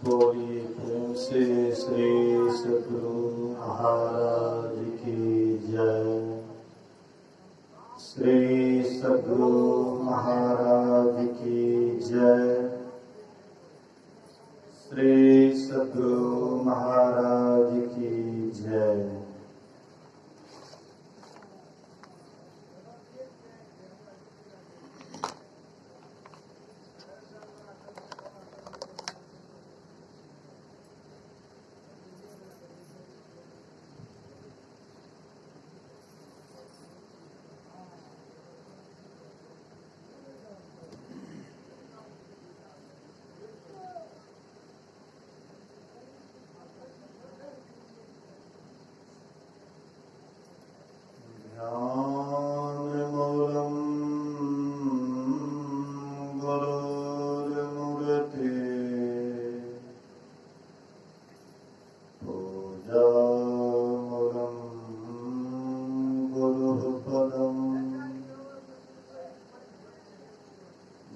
बोलिए प्रेम से श्री सद्गुरु महाराज की जय। श्री सद्गुरु महाराज की जय। श्री सद्गुरु महाराज की जय।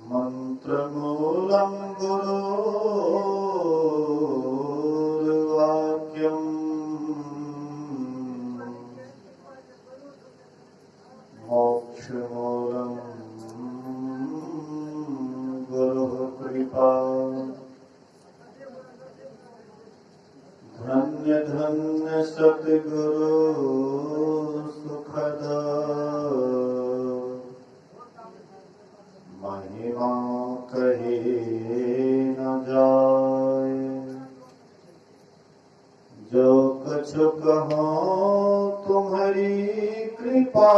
मंत्रमूलं गुरुर्वाक्यम् मोक्षमूलं गुरुः कृपा। धन्य धन्य सद्गुरु सुखद महिमा कहे न जाए। जो कुछ कहो तुम्हारी कृपा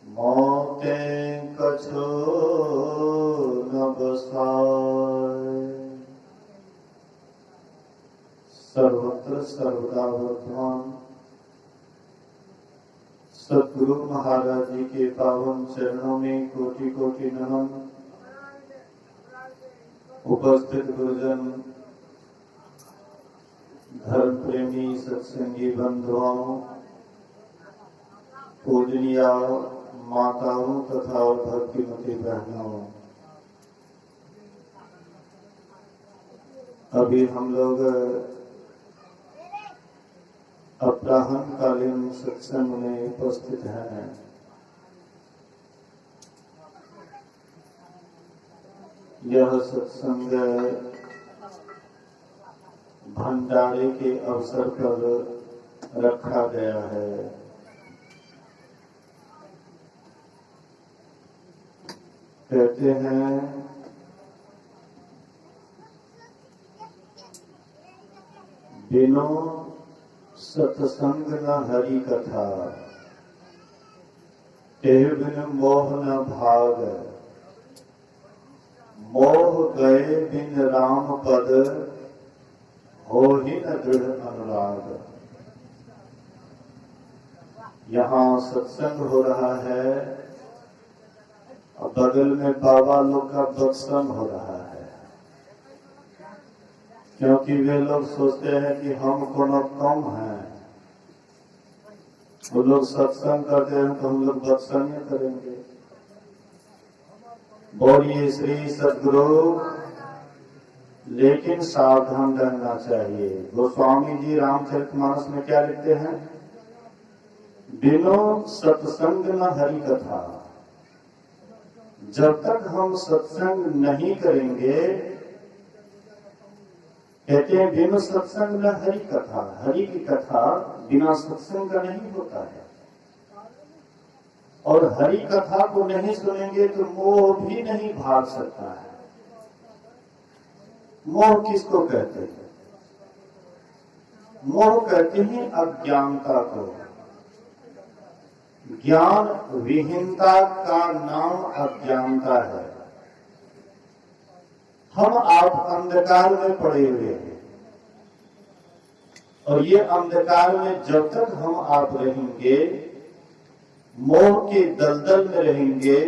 मोतें कछु न बसाए। सर्वत्र सर्वदा वर्तमान सद्गुरु महाराज जी के पावन चरणों में कोटि कोटि नमन। उपस्थित गुरुजन, धर्म प्रेमी सत्संगी बंधुओं, पूजनीय माताओं तथा भक्तिमती बहनों, अभी हम लोग अपराह्न कालीन सत्संग में उपस्थित हैं। यह सत्संग भंडारे के अवसर पर रखा गया है। कहते हैं बिनो सत्संग न हरि कथा, तेह बिन मोह न भाग। मोह गए बिन राम पद, हो ही न दृढ़ अनुराग। यहाँ सत्संग हो रहा है और बगल में बाबा लोग का सत्संग हो रहा है, क्योंकि वे लोग सोचते हैं कि हम कोनो कम हैं। वो लोग सत्संग करते हैं तो हम लोग सत्संग करेंगे। बोलिए श्री सद्गुरु। लेकिन सावधान रहना चाहिए। गोस्वामी जी रामचरितमानस में क्या लिखते हैं? बिनो सत्संग न हरि कथा। जब तक हम सत्संग नहीं करेंगे, कहते हैं बिनु सत्संग न हरि कथा। हरि की कथा बिना सत्संग का नहीं होता है। और हरि कथा को नहीं सुनेंगे तो मोह भी नहीं भाग सकता है। मोह किसको कहते हैं? मोह कहते हैं अज्ञानता को। ज्ञान विहीनता का नाम अज्ञानता है। हम आप अंधकार में पड़े हुए हैं और ये अंधकार में जब तक हम आप रहेंगे, मोह के दलदल में रहेंगे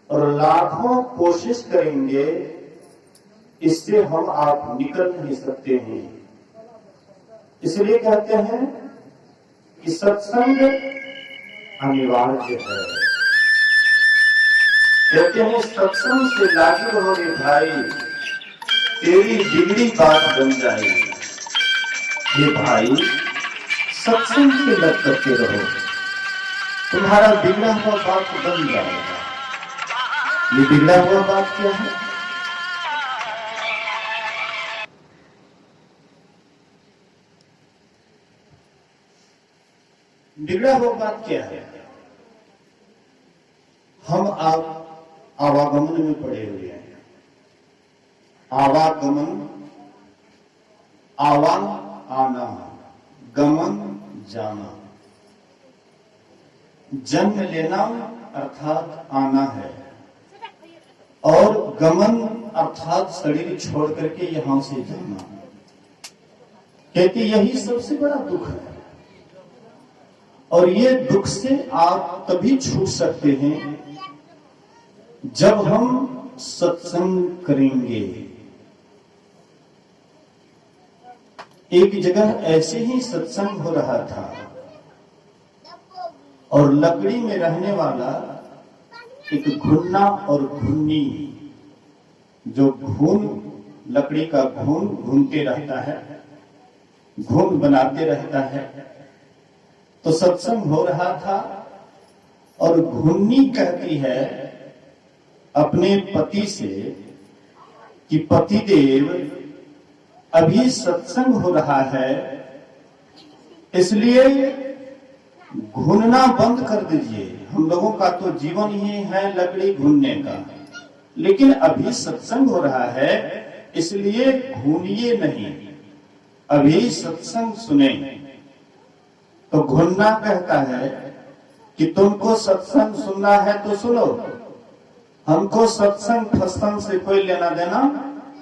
और लाखों कोशिश करेंगे, इससे हम आप निकल नहीं सकते हैं। इसलिए कहते हैं कि सत्संग अनिवार्य है। कहते हैं सत्संग से लागू हो रे भाई, तेरी बिगड़ी बात बन जाएगी। ये भाई सत्संग से लग करके रहो, तुम्हारा बिगड़ा हुआ बात बन जाएगा। ये बिगड़ा हुआ बात क्या है? बिगड़ा हुआ बात क्या है? हम आप आवागमन में पड़े हुए हैं। आवागमन, आवा आना, गमन जाना। जन्म लेना अर्थात आना है, और गमन अर्थात शरीर छोड़ करके यहां से जाना। कहते यही सबसे बड़ा दुख है, और ये दुख से आप तभी छूट सकते हैं जब हम सत्संग करेंगे। एक जगह ऐसे ही सत्संग हो रहा था, और लकड़ी में रहने वाला एक घुन्ना और घुन्नी, जो घून, लकड़ी का घून घूमते रहता है, घून बनाते रहता है। तो सत्संग हो रहा था, और घुन्नी कहती है अपने पति से कि पतिदेव अभी सत्संग हो रहा है, इसलिए घूनना बंद कर दीजिए। हम लोगों का तो जीवन ही है लकड़ी घूनने का, लेकिन अभी सत्संग हो रहा है, इसलिए घूनिए नहीं, अभी सत्संग सुने। तो घूनना कहता है कि तुमको सत्संग सुनना है तो सुनो, हमको सत्संग फत्संग से कोई लेना देना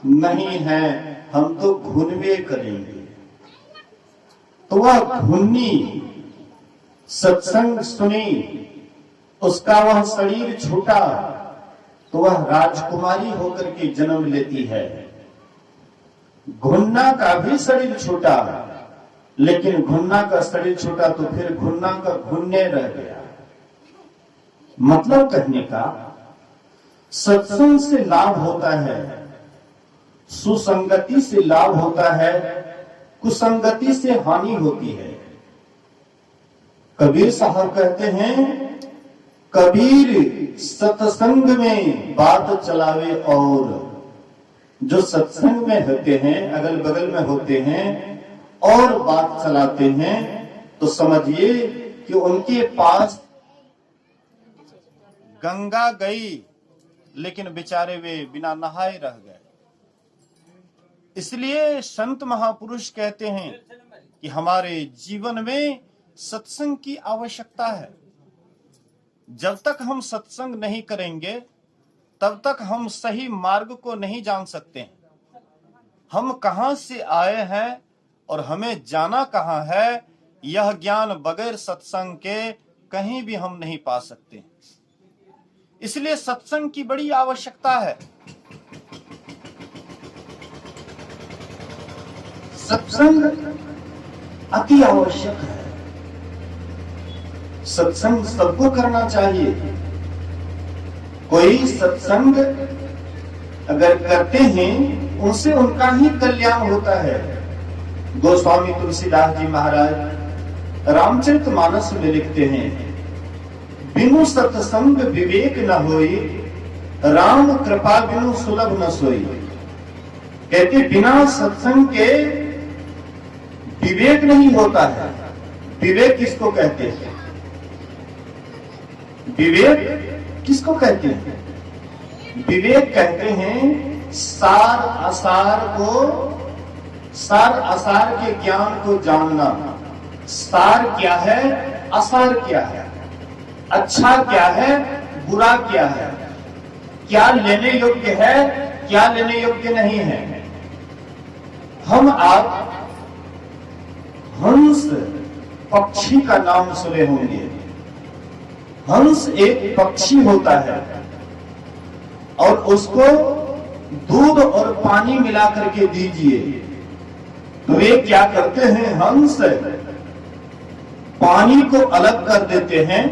नहीं है, हम तो घूनवे करेंगे। तो वह घुन्नी सत्संग सुनी, उसका वह शरीर छूटा, तो वह राजकुमारी होकर के जन्म लेती है। घुन्ना का भी शरीर छूटा, लेकिन घुन्ना का शरीर छूटा तो फिर घुन्ना का घुन्ने रह गया। मतलब कहने का, सत्संग से लाभ होता है, सुसंगति से लाभ होता है, कुसंगति से हानि होती है। कबीर साहब कहते हैं, कबीर सत्संग में बात चलावे, और जो सत्संग में होते हैं, अगल बगल में होते हैं और बात चलाते हैं, तो समझिए कि उनके पास गंगा गई, लेकिन बेचारे वे बिना नहाए रह गए। इसलिए संत महापुरुष कहते हैं कि हमारे जीवन में सत्संग की आवश्यकता है। जब तक हम सत्संग नहीं करेंगे, तब तक हम सही मार्ग को नहीं जान सकते। हम कहां से आए हैं और हमें जाना कहां है, यह ज्ञान बगैर सत्संग के कहीं भी हम नहीं पा सकते। इसलिए सत्संग की बड़ी आवश्यकता है। सत्संग अति आवश्यक है। सत्संग सबको करना चाहिए। कोई सत्संग अगर करते हैं, उनसे उनका ही कल्याण होता है। गोस्वामी तुलसीदास जी महाराज रामचरितमानस में लिखते हैं, बिनु सत्संग विवेक न होई, राम कृपा बिनु सुलभ न सोई। कहते बिना सत्संग के विवेक नहीं होता है। विवेक किसको कहते हैं? विवेक किसको कहते हैं? विवेक कहते हैं सार असार के ज्ञान को जानना। सार क्या है, असार क्या है, अच्छा क्या है, बुरा क्या है, क्या लेने योग्य है, क्या लेने योग्य नहीं है। हम आप हंस पक्षी का नाम सुने होंगे। हंस एक पक्षी होता है, और उसको दूध और पानी मिला करके दीजिए तो वे क्या करते हैं? हंस पानी को अलग कर देते हैं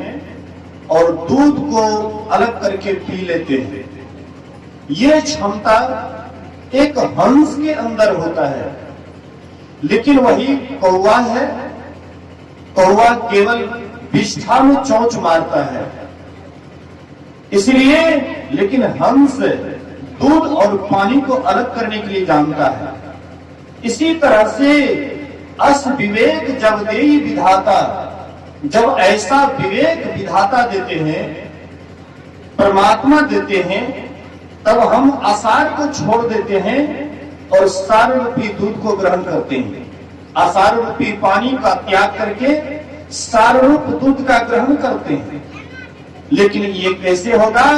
और दूध को अलग करके पी लेते हैं। ये क्षमता एक हंस के अंदर होता है, लेकिन वही कौवा है, कौवा केवल विष्ठा में चोंच मारता है। इसलिए लेकिन हंस दूध और पानी को अलग करने के लिए जानता है। इसी तरह से अस विवेक जब देई विधाता, जब ऐसा विवेक विधाता देते हैं, परमात्मा देते हैं, तब हम आसार को छोड़ देते हैं और सार रूपी दूध को ग्रहण करते हैं। आसार रूपी पानी का त्याग करके सार रूप दूध का ग्रहण करते हैं। लेकिन ये कैसे होगा?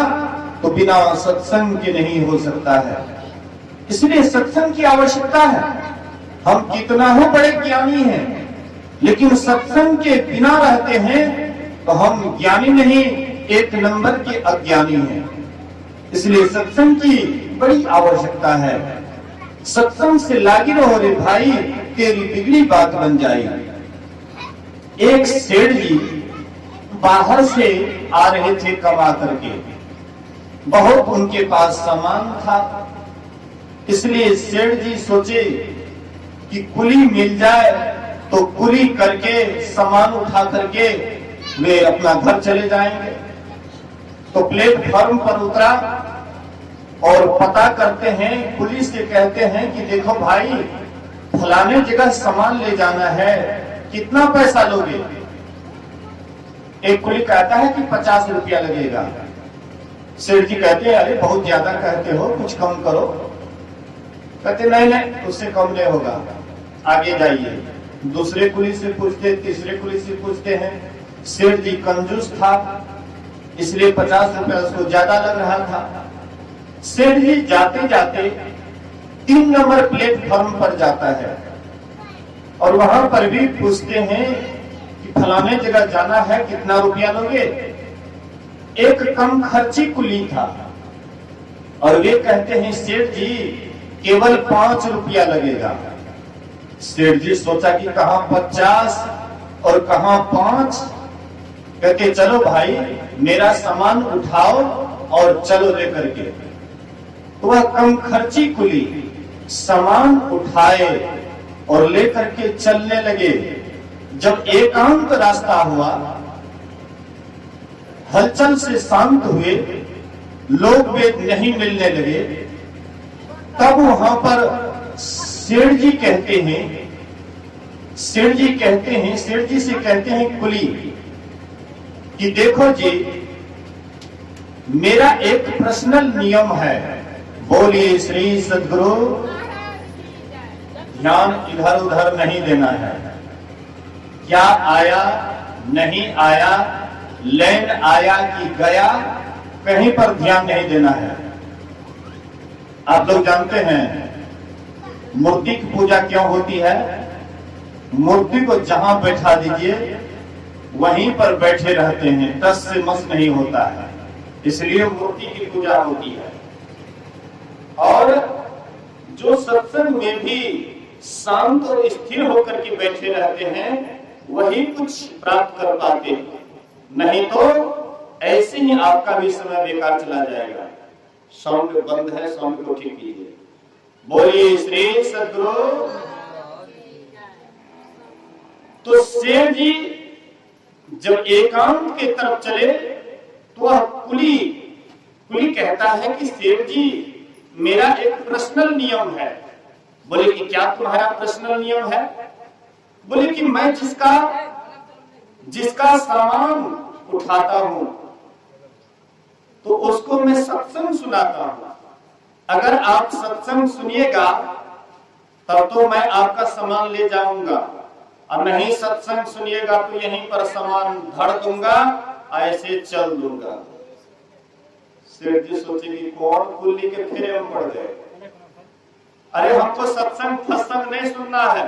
तो बिना सत्संग के नहीं हो सकता है। इसलिए सत्संग की आवश्यकता है। हम कितना हो बड़े ज्ञानी हैं, लेकिन सत्संग के बिना रहते हैं तो हम ज्ञानी नहीं, एक नंबर के अज्ञानी हैं। इसलिए सत्संग की बड़ी आवश्यकता है। सत्संग से लागी रहो रे भाई, तेरी बिगड़ी बात बन जाएगी। एक सेठ जी बाहर से आ रहे थे कमा करके, बहुत उनके पास सामान था। इसलिए सेठ जी सोचे कि कुली मिल जाए तो कुली करके सामान उठा करके वे अपना घर चले जाएंगे। तो प्लेटफॉर्म पर उतरा और पता करते हैं, पुलिस से कहते हैं कि देखो भाई, फलाने जगह सामान ले जाना है, कितना पैसा लोगे? एक कुली कहता है कि 50 रुपया लगेगा। सेठ जी कहते हैं, अरे बहुत ज्यादा कहते हो, कुछ कम करो। कहते नहीं नहीं, उससे कम नहीं होगा, आगे जाइए। दूसरे पुलिस से पूछते, तीसरे पुलिस से पूछते हैं। सेठ जी कंजूस था, इसलिए 50 रुपया उसको ज्यादा लग रहा था। सेठ जी जाते जाते 3 नंबर प्लेटफॉर्म पर जाता है और वहां पर भी पूछते हैं कि फलाने जगह जाना है, कितना रुपया लोगे? एक कम खर्ची कुली था और वे कहते हैं, सेठ जी केवल 5 रुपया लगेगा। सेठ जी सोचा कि कहां 50 और कहां 5। कहते चलो भाई, मेरा सामान उठाओ और चलो लेकर के। तो वह कम खर्ची कुली सामान उठाए और लेकर के चलने लगे। जब एकांत रास्ता हुआ, हलचल से शांत हुए, लोग वेद नहीं मिलने लगे, तब वहां पर सेठ जी कहते हैं, सेठ जी से कहते हैं कुली कि देखो जी, मेरा एक पर्सनल नियम है, बोलिए श्री सद्गुरु, ध्यान इधर उधर नहीं देना है। क्या आया नहीं आया, लैंड आया कि गया, कहीं पर ध्यान नहीं देना है। आप लोग जानते हैं मूर्ति की पूजा क्यों होती है? मूर्ति को जहां बैठा दीजिए वहीं पर बैठे रहते हैं, टस से मस नहीं होता है, इसलिए मूर्ति की पूजा होती है। और जो सत्संग में भी शांत और स्थिर होकर के बैठे रहते हैं, वही कुछ प्राप्त कर पाते हैं। नहीं तो ऐसे ही आपका भी समय बेकार चला जाएगा। साउंड बंद है, साउंड को ठीक कीजिए। बोलिए श्री सद्गुरु। तो सेठ जी जब एकांत के तरफ चले तो वह कुली कहता है कि सेठ जी, मेरा एक पर्सनल नियम है। बोले कि क्या तुम्हारा पर्सनल नियम है? बोले कि मैं जिसका सामान उठाता हूं तो उसको मैं सत्संग सुनाता हूं। अगर आप सत्संग सुनिएगा तब तो मैं आपका सामान ले जाऊंगा, और नहीं सत्संग सुनिएगा तो यहीं पर सामान धड़ दूंगा, ऐसे चल दूंगा। सेठ जी सोचेंगे कौन कुल्ली के फेरे में पड़ गए। अरे हमको सत्संग फत्संग नहीं सुनना है,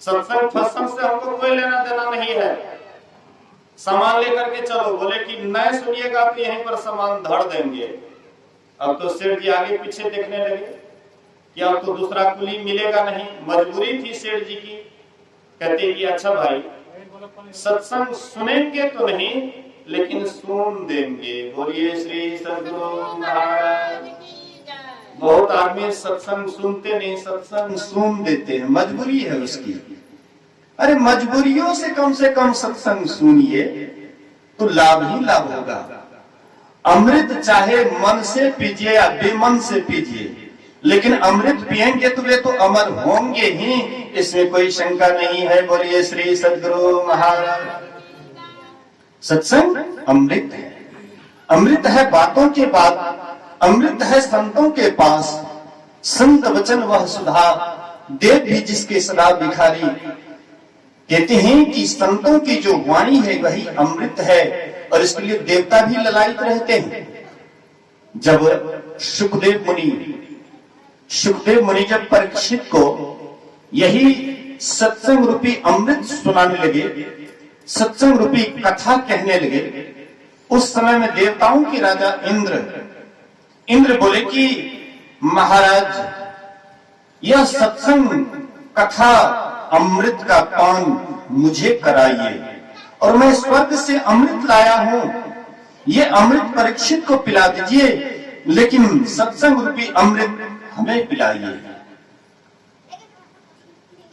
सत्संग फत्संग से हमको कोई लेना देना नहीं है, सामान लेकर के चलो। बोले कि नहीं सुनिएगा तो यहीं पर सामान धड़ देंगे। अब तो सेठ जी आगे पीछे देखने लगे कि अब तो दूसरा कुली मिलेगा नहीं, मजबूरी थी सेठ जी की। कहते कि अच्छा भाई, सत्संग सुनेंगे तो नहीं, लेकिन सुन देंगे। बोलिए श्री सद्गुरु महाराज। बहुत आदमी सत्संग सुनते नहीं, सत्संग सुन देते हैं, मजबूरी है उसकी। अरे मजबूरियों से कम सत्संग सुनिए तो लाभ ही लाभ होगा। अमृत चाहे मन से पीजिए या बेमन से पीजिए, लेकिन अमृत पिएंगे तो वे तो अमर होंगे ही, इसमें कोई शंका नहीं है। बोलिए श्री सद्गुरु महाराज। सत्संग अमृत है, अमृत है बातों के बाद, अमृत है संतों के पास। संत वचन वह सुधा, देव भी जिसके सदा भिखारी। कहते हैं कि संतों की जो वाणी है वही अमृत है, और इसके लिए देवता भी ललायित रहते हैं। जब सुखदेव मुनि जब परीक्षित को यही सत्संग रूपी अमृत सुनाने लगे, सत्संग रूपी कथा कहने लगे, उस समय में देवताओं के राजा इंद्र बोले कि महाराज, यह सत्संग कथा अमृत का पान मुझे कराइए, और मैं स्वर्ग से अमृत लाया हूं, ये अमृत परीक्षित को पिला दीजिए, लेकिन सत्संग रूपी अमृत हमें पिलाइए।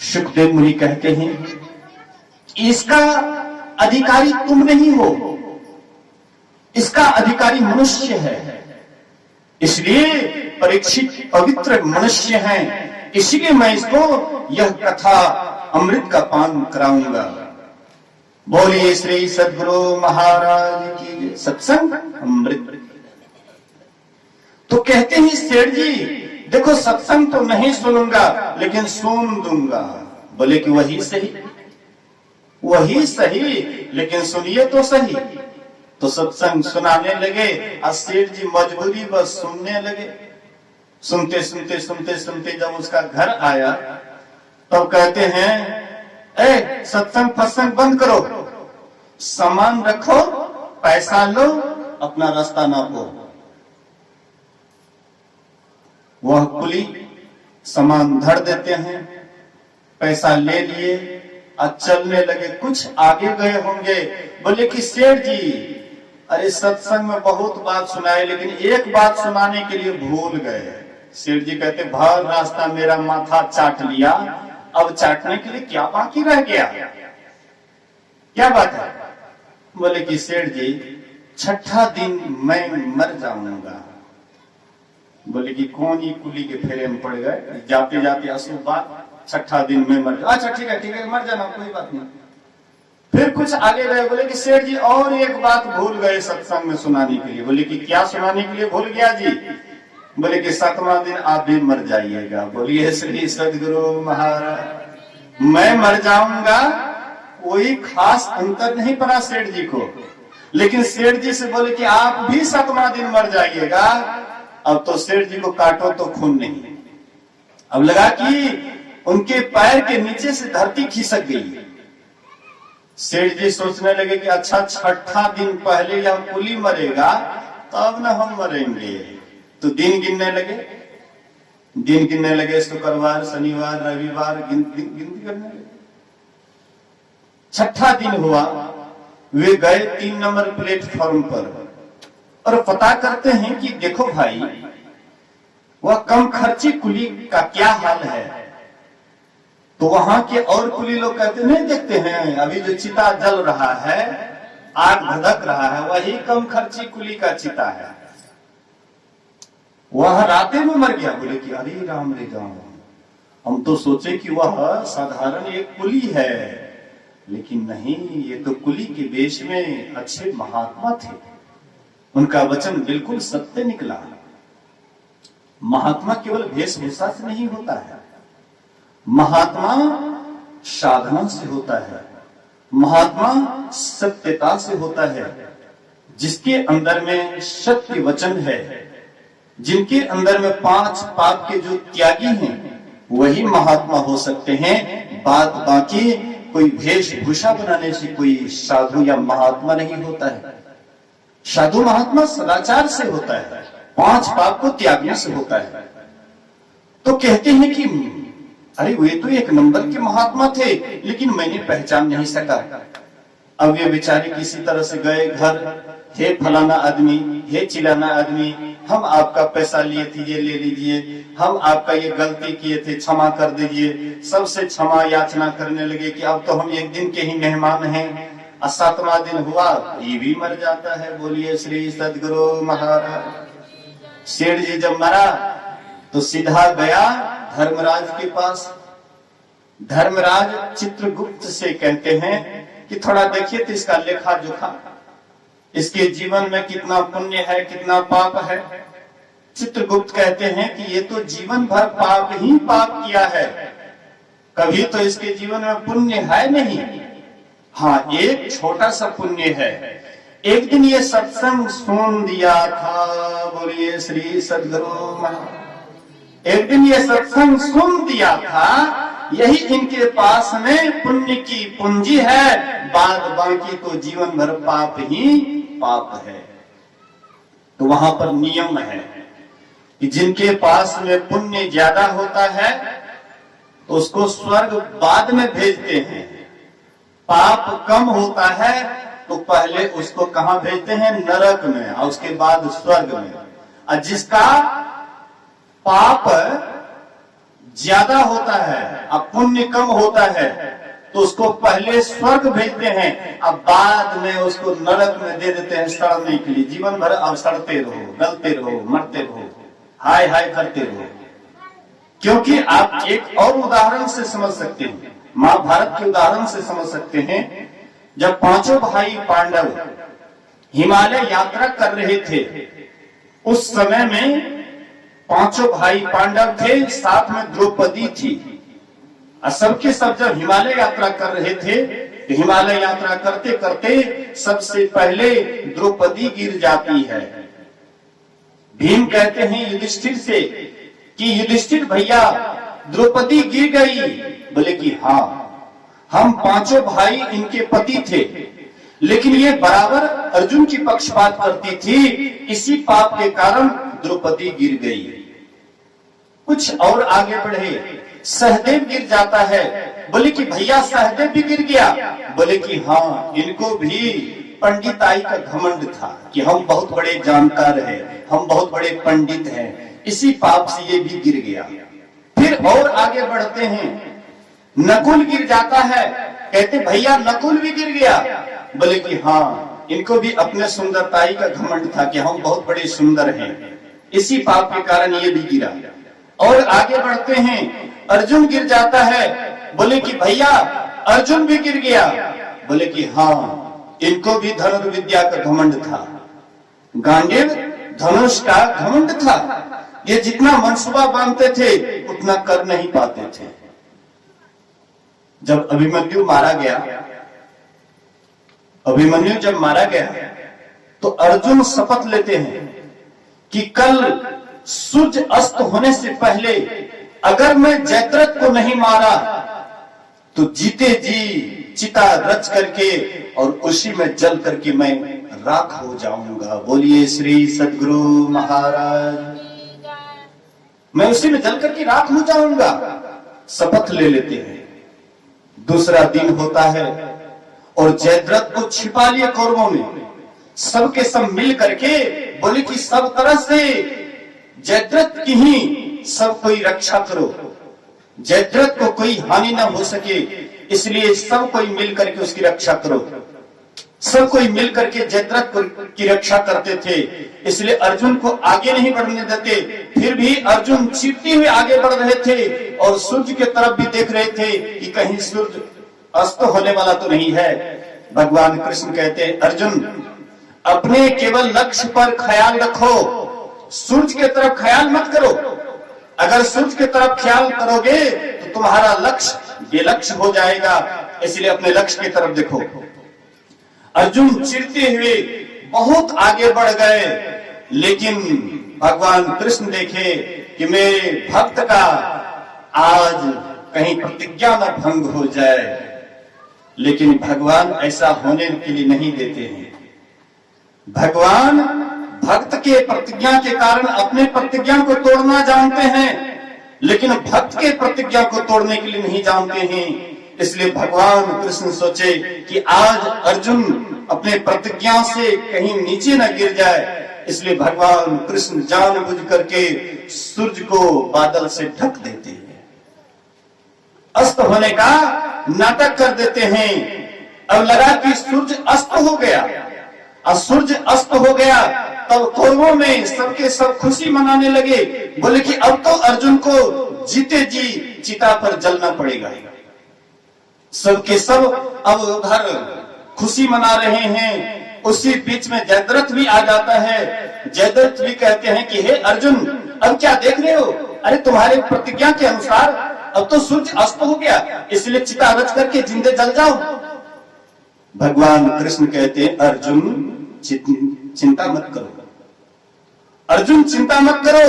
सुखदेव मुनि कहते हैं, इसका अधिकारी तुम नहीं हो, इसका अधिकारी मनुष्य है, इसलिए परीक्षित पवित्र मनुष्य हैं, इसलिए मैं इसको यह कथा अमृत का पान कराऊंगा। बोलिए श्री सद्गुरु महाराज की। सत्संग अमृत। तो कहते हैं सेठ जी देखो, सत्संग तो नहीं सुनूंगा लेकिन सुन दूंगा। बोले कि वही सही, लेकिन सुनिए तो सही। तो सत्संग सुनाने लगे, और सेठ जी मजबूरी बस सुनने लगे। सुनते जब उसका घर आया तब कहते हैं, ए सत्संग फत्संग बंद करो, सामान रखो, पैसा लो, अपना रास्ता नापो। वह कुली सामान धर देते हैं, पैसा ले लिए और चलने लगे। कुछ आगे गए होंगे, बोले कि सेठ जी अरे सत्संग में बहुत बात सुनाए, लेकिन एक बात सुनाने के लिए भूल गए। सेठ जी कहते, भर रास्ता मेरा माथा चाट लिया, अब चाटने के लिए क्या बाकी रह गया, क्या बात है? बोले कि सेठ जी छठा दिन मैं मर जाऊंगा। बोले कि कौन ही कुली के फेरे में पड़ गए, जाते जाते अशुभ बात, छठा दिन में मर जाऊंगा। अच्छा ठीक है मर जाना, कोई बात नहीं। फिर कुछ आगे गए, बोले कि सेठ जी और एक बात भूल गए सत्संग में सुनाने के लिए। बोले कि क्या सुनाने के लिए भूल गया जी? बोले कि 7वां दिन आप भी मर जाइएगा। बोलिए श्री सद्गुरु महाराज। मैं मर जाऊंगा, कोई खास अंतर नहीं पड़ा सेठ जी को, लेकिन सेठ जी से बोले कि आप भी 7वां दिन मर जाइएगा। अब तो सेठ जी को काटो तो खून नहीं। अब लगा कि उनके पैर के नीचे से धरती खिसक गई। सेठ जी सोचने लगे कि अच्छा छठा दिन पहले यह कुली मरेगा तब न हम मरेंगे। तो दिन गिनने लगे, शुक्रवार शनिवार रविवार गिनती करने लगे। छठा दिन हुआ, वे गए 3 नंबर प्लेटफॉर्म पर और पता करते हैं कि देखो भाई, वह कम खर्ची कुली का क्या हाल है। तो वहां के और कुली लोग कहते नहीं, देखते हैं अभी जो चिता जल रहा है, आग भड़क रहा है, वही कम खर्ची कुली का चिता है, वह राते में मर गया। बोले कि अरे राम, हम तो सोचे कि वह साधारण एक कुली है, लेकिन नहीं, ये तो कुली के वेश में अच्छे महात्मा थे, उनका वचन बिल्कुल सत्य निकला। महात्मा केवल वेशभूषा से नहीं होता है, महात्मा साधना से होता है, महात्मा सत्यता से होता है। जिसके अंदर में सत्य वचन है, जिनके अंदर में 5 पाप के जो त्यागी हैं, वही महात्मा हो सकते हैं। बात बाकी कोई वेशभूषा बनाने से कोई साधु या महात्मा नहीं होता है। साधु महात्मा सदाचार से होता है, 5 पाप को त्यागने से होता है। तो कहते हैं कि अरे वे तो 1 नंबर के महात्मा थे, लेकिन मैंने पहचान नहीं सका। अब ये बेचारे किसी तरह से गए घर, हे फलाना आदमी, हे चिलाना आदमी, हम आपका पैसा लिए थे, ये ले लीजिए, हम आपका ये गलती किए थे, क्षमा कर दीजिए। सबसे क्षमा याचना करने लगे कि अब तो हम एक दिन के ही मेहमान हैं। 7वां दिन हुआ, ये भी मर जाता है। बोलिए श्री सदगुरु महाराज। सेठ जी जब मरा तो सीधा गया धर्मराज के पास। धर्मराज चित्रगुप्त से कहते हैं कि थोड़ा देखिए तो इसका लेखा जोखा, इसके जीवन में कितना पुण्य है, कितना पाप है। चित्रगुप्त कहते हैं कि ये तो जीवन भर पाप ही पाप किया है, कभी तो इसके जीवन में पुण्य है नहीं। हाँ, एक छोटा सा पुण्य है, एक दिन ये सत्संग सुन दिया था। बोलिए श्री सदगुरु महाराज। एक दिन ये सत्संग सुन दिया था, यही इनके पास में पुण्य की पूंजी है, बाद बाकी तो जीवन भर पाप ही पाप है। तो वहां पर नियम है कि जिनके पास में पुण्य ज्यादा होता है तो उसको स्वर्ग बाद में भेजते हैं, पाप कम होता है तो पहले उसको कहां भेजते हैं? नरक में, और उसके बाद स्वर्ग में। और जिसका पाप ज्यादा होता है अब पुण्य कम होता है तो उसको पहले स्वर्ग भेजते हैं, अब बाद में उसको नरक में दे देते हैं सड़ने के लिए। जीवन भर अब सड़ते रहो, गलते रहो, मरते रहो, हाय हाय करते रहो। क्योंकि आप एक और उदाहरण से समझ सकते हैं, महाभारत के उदाहरण से समझ सकते हैं। जब पांचों भाई पांडव हिमालय यात्रा कर रहे थे, उस समय में पांचों भाई पांडव थे, साथ में द्रौपदी थी। सबके सब जब हिमालय यात्रा कर रहे थे तो हिमालय यात्रा करते करते सबसे पहले द्रौपदी गिर जाती है। भीम कहते हैं युधिष्ठिर से कि युधिष्ठिर भैया द्रौपदी गिर गई। बोले कि हाँ, हम पांचों भाई इनके पति थे, लेकिन ये बराबर अर्जुन की पक्षपात करती थी, इसी पाप के कारण द्रौपदी गिर गई। कुछ और आगे बढ़े, सहदेव गिर जाता है। बोले कि भैया सहदेव भी गिर गया। बोले कि हाँ, इनको भी पंडिताई का घमंड था कि हम बहुत बड़े जानकार हैं, हम बहुत बड़े पंडित हैं, इसी पाप से ये भी गिर गया। फिर और आगे बढ़ते हैं, नकुल गिर जाता है। कहते भैया नकुल भी गिर गया। बोले कि हाँ, इनको भी अपने सुंदरताई का घमंड था कि हम बहुत बड़े सुंदर हैं, इसी पाप के कारण ये भी गिरा। और आगे बढ़ते हैं, अर्जुन गिर जाता है। बोले कि भैया अर्जुन भी गिर गया। बोले कि हाँ, इनको भी धनुर्विद्या का घमंड था, गांडीव धनुष का घमंड था। ये जितना मनसूबा बांधते थे उतना कर नहीं पाते थे। जब अभिमन्यु मारा गया, अभिमन्यु जब मारा गया तो अर्जुन शपथ लेते हैं कि कल सूर्य अस्त होने से पहले अगर मैं जयद्रथ को नहीं मारा तो जीते जी चिता रच करके और उसी में जल करके मैं राख हो जाऊंगा। बोलिए श्री सदगुरु महाराज। मैं उसी में जल करके राख हो जाऊंगा, शपथ ले लेते हैं। दूसरा दिन होता है और जयद्रथ को छिपा लिया कौरवों ने, सबके सब मिल करके बोले कि सब तरह से जयद्रथ की ही सब कोई रक्षा करो, जयद्रथ को कोई हानि ना हो सके, इसलिए सब कोई मिल करके उसकी रक्षा करो। सब कोई मिल करके जयद्रथ की रक्षा करते थे, इसलिए अर्जुन को आगे नहीं बढ़ने देते। फिर भी अर्जुन चीरते हुए आगे बढ़ रहे थे और सूर्य की तरफ भी देख रहे थे कि कहीं सूर्य अस्त होने वाला तो नहीं है। भगवान कृष्ण कहते हैं, अर्जुन अपने केवल लक्ष्य पर ख्याल रखो, सूर्य की तरफ ख्याल मत करो। अगर सूर्य की तरफ ख्याल करोगे तो तुम्हारा लक्ष्य बेलक्ष्य हो जाएगा, इसलिए अपने लक्ष्य की तरफ देखो। अर्जुन चिरते हुए बहुत आगे बढ़ गए, लेकिन भगवान कृष्ण देखे कि मेरे भक्त का आज कहीं प्रतिज्ञा न भंग हो जाए, लेकिन भगवान ऐसा होने के लिए नहीं देते हैं। भगवान भक्त के प्रतिज्ञा के कारण अपने प्रतिज्ञा को तोड़ना जानते हैं, लेकिन भक्त के प्रतिज्ञा को तोड़ने के लिए नहीं जानते हैं। इसलिए भगवान कृष्ण सोचे कि आज अर्जुन अपने प्रतिज्ञा से कहीं नीचे न गिर जाए, इसलिए भगवान कृष्ण जानबूझ करके सूर्य को बादल से ढक देते हैं, अस्त होने का नाटक कर देते हैं। अब लगा कि सूर्य अस्त हो गया, और सूर्य अस्त हो गया तब कौरवों में सबके सब खुशी मनाने लगे, बोले कि अब तो अर्जुन को जीते जी चिता पर जलना पड़ेगा। सबके सब अब उधर खुशी मना रहे हैं। उसी बीच में जयद्रथ भी आ जाता है। जयद्रथ भी कहते हैं कि हे अर्जुन, अब क्या देख रहे हो? अरे तुम्हारे प्रतिज्ञा के अनुसार अब तो सूर्य अस्त हो गया, इसलिए चिता रच करके जिंदे जल जाओ। भगवान कृष्ण कहते हैं अर्जुन चिंता मत करो, अर्जुन चिंता मत करो,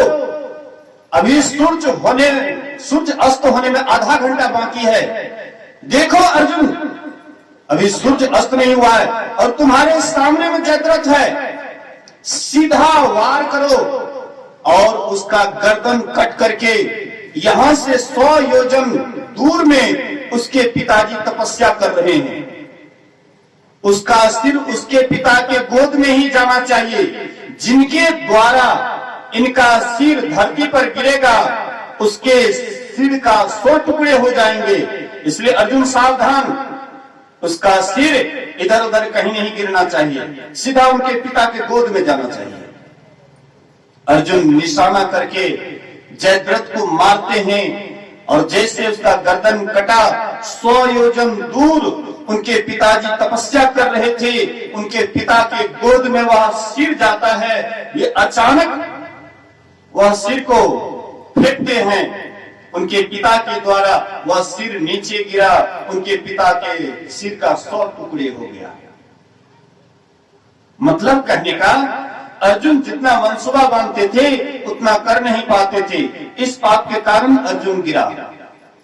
अभी सूर्य अस्त होने में आधा घंटा बाकी है। देखो अर्जुन, अभी सूर्य अस्त नहीं हुआ है और तुम्हारे सामने में जयद्रथ है, सीधा वार करो और उसका गर्दन कट करके यहां से 100 योजन दूर में उसके पिताजी तपस्या कर रहे हैं, उसका सिर उसके पिता के गोद में ही जाना चाहिए। जिनके द्वारा इनका सिर धरती पर गिरेगा उसके सिर का 100 टुकड़े हो जाएंगे, इसलिए अर्जुन सावधान, उसका सिर इधर उधर कहीं नहीं गिरना चाहिए, सीधा उनके पिता के गोद में जाना चाहिए। अर्जुन निशाना करके जयद्रथ को मारते हैं और जैसे उसका गर्दन कटा 100 योजन दूर उनके पिताजी तपस्या कर रहे थे, उनके पिता के गोद में वह सिर जाता है। ये अचानक वह सिर को फेंकते हैं, उनके पिता के द्वारा वह सिर नीचे गिरा, उनके पिता के सिर का 100 टुकड़े हो गया। मतलब कहने का अर्जुन जितना मनसूबा बांधते थे उतना कर नहीं पाते थे, इस पाप के कारण अर्जुन गिरा।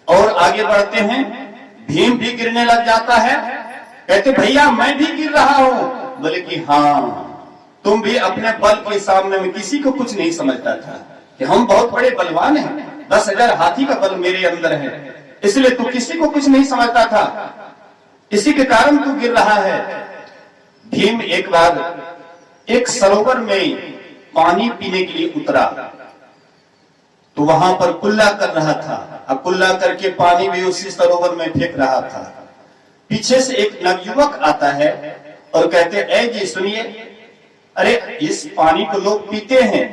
और आगे बढ़ते हैं, भीम भी गिरने लग जाता है, कहते भैया मैं भी गिर रहा हूं। बोले कि हाँ, तुम भी अपने बल के सामने में किसी को कुछ नहीं समझता था कि हम बहुत बड़े बलवान हैं, 10,000 हाथी का बल मेरे अंदर है, इसलिए तू किसी को कुछ नहीं समझता था, इसी के कारण तू गिर रहा है। भीम एक बार एक सरोवर में पानी पीने के लिए उतरा, तो वहां पर कुल्ला कर रहा था, अब कुल्ला करके पानी भी उसी सरोवर में फेंक रहा था। पीछे से एक नवयुवक आता है और कहते ऐ जी सुनिए, अरे इस पानी को लोग पीते हैं,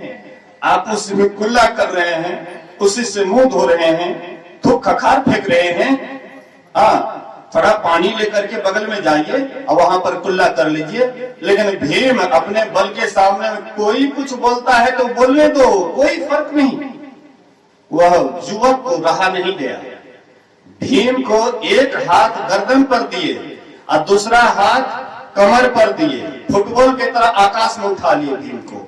आप उसमें कुल्ला कर रहे हैं, उसी से मुंह धो रहे हैं, थूक खखार फेंक रहे हैं, हाँ थोड़ा पानी लेकर के बगल में जाइए और वहां पर कुल्ला कर लीजिए। लेकिन भीम अपने बल के सामने में कोई कुछ बोलता है तो बोलने दो, कोई फर्क नहीं। वह युवक को रहा नहीं गया, भीम को एक हाथ गर्दन पर दिए और दूसरा हाथ कमर पर दिए, फुटबॉल की तरह आकाश में उठा लिए भीम को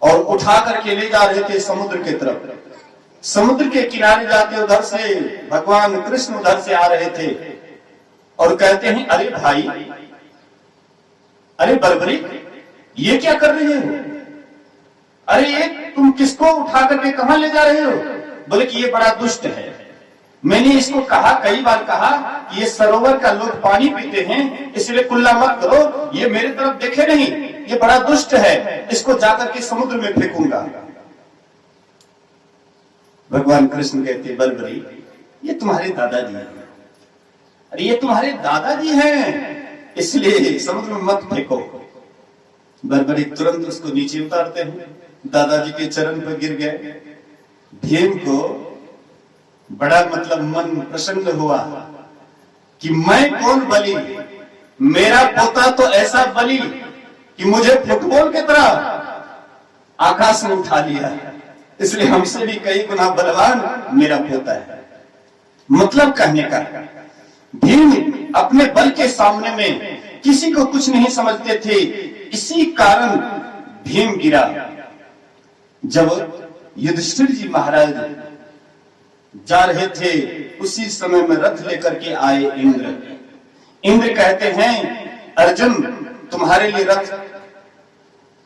और उठा करके ले जा रहे थे समुद्र की तरफ। समुद्र के किनारे जाते उधर से भगवान कृष्ण उधर से आ रहे थे और कहते हैं अरे भाई, अरे बर्बरी, ये क्या कर रहे हो? अरे ये तुम किसको उठा करके कहां ले जा रहे हो? बोले कि ये बड़ा दुष्ट है, मैंने इसको कहा, कई बार कहा कि ये सरोवर का लोग पानी पीते हैं, इसलिए कुल्ला मत करो, ये मेरी तरफ देखे नहीं, ये बड़ा दुष्ट है, इसको जाकर के समुद्र में फेंकूंगा। भगवान कृष्ण कहते बर्बरी, ये तुम्हारे दादाजी हैं, अरे ये तुम्हारे दादाजी हैं, इसलिए समुद्र में मत फेंको। बर्बरी तुरंत उसको नीचे उतारते हैं, दादाजी के चरण पर गिर गए। भीम को बड़ा मतलब मन प्रसन्न हुआ कि मैं कौन बलि, मेरा पोता तो ऐसा बलि कि मुझे फुटबॉल की तरह आकाश में उठा लिया, इसलिए हमसे भी कई गुना बलवान मेरा पोता है। मतलब कहने का भीम अपने बल के सामने में किसी को कुछ नहीं समझते थे, इसी कारण भीम गिरा। जब युधिष्ठिर जी महाराज जा रहे थे उसी समय में रथ लेकर के आए इंद्र। इंद्र कहते हैं अर्जुन तुम्हारे लिए रथ,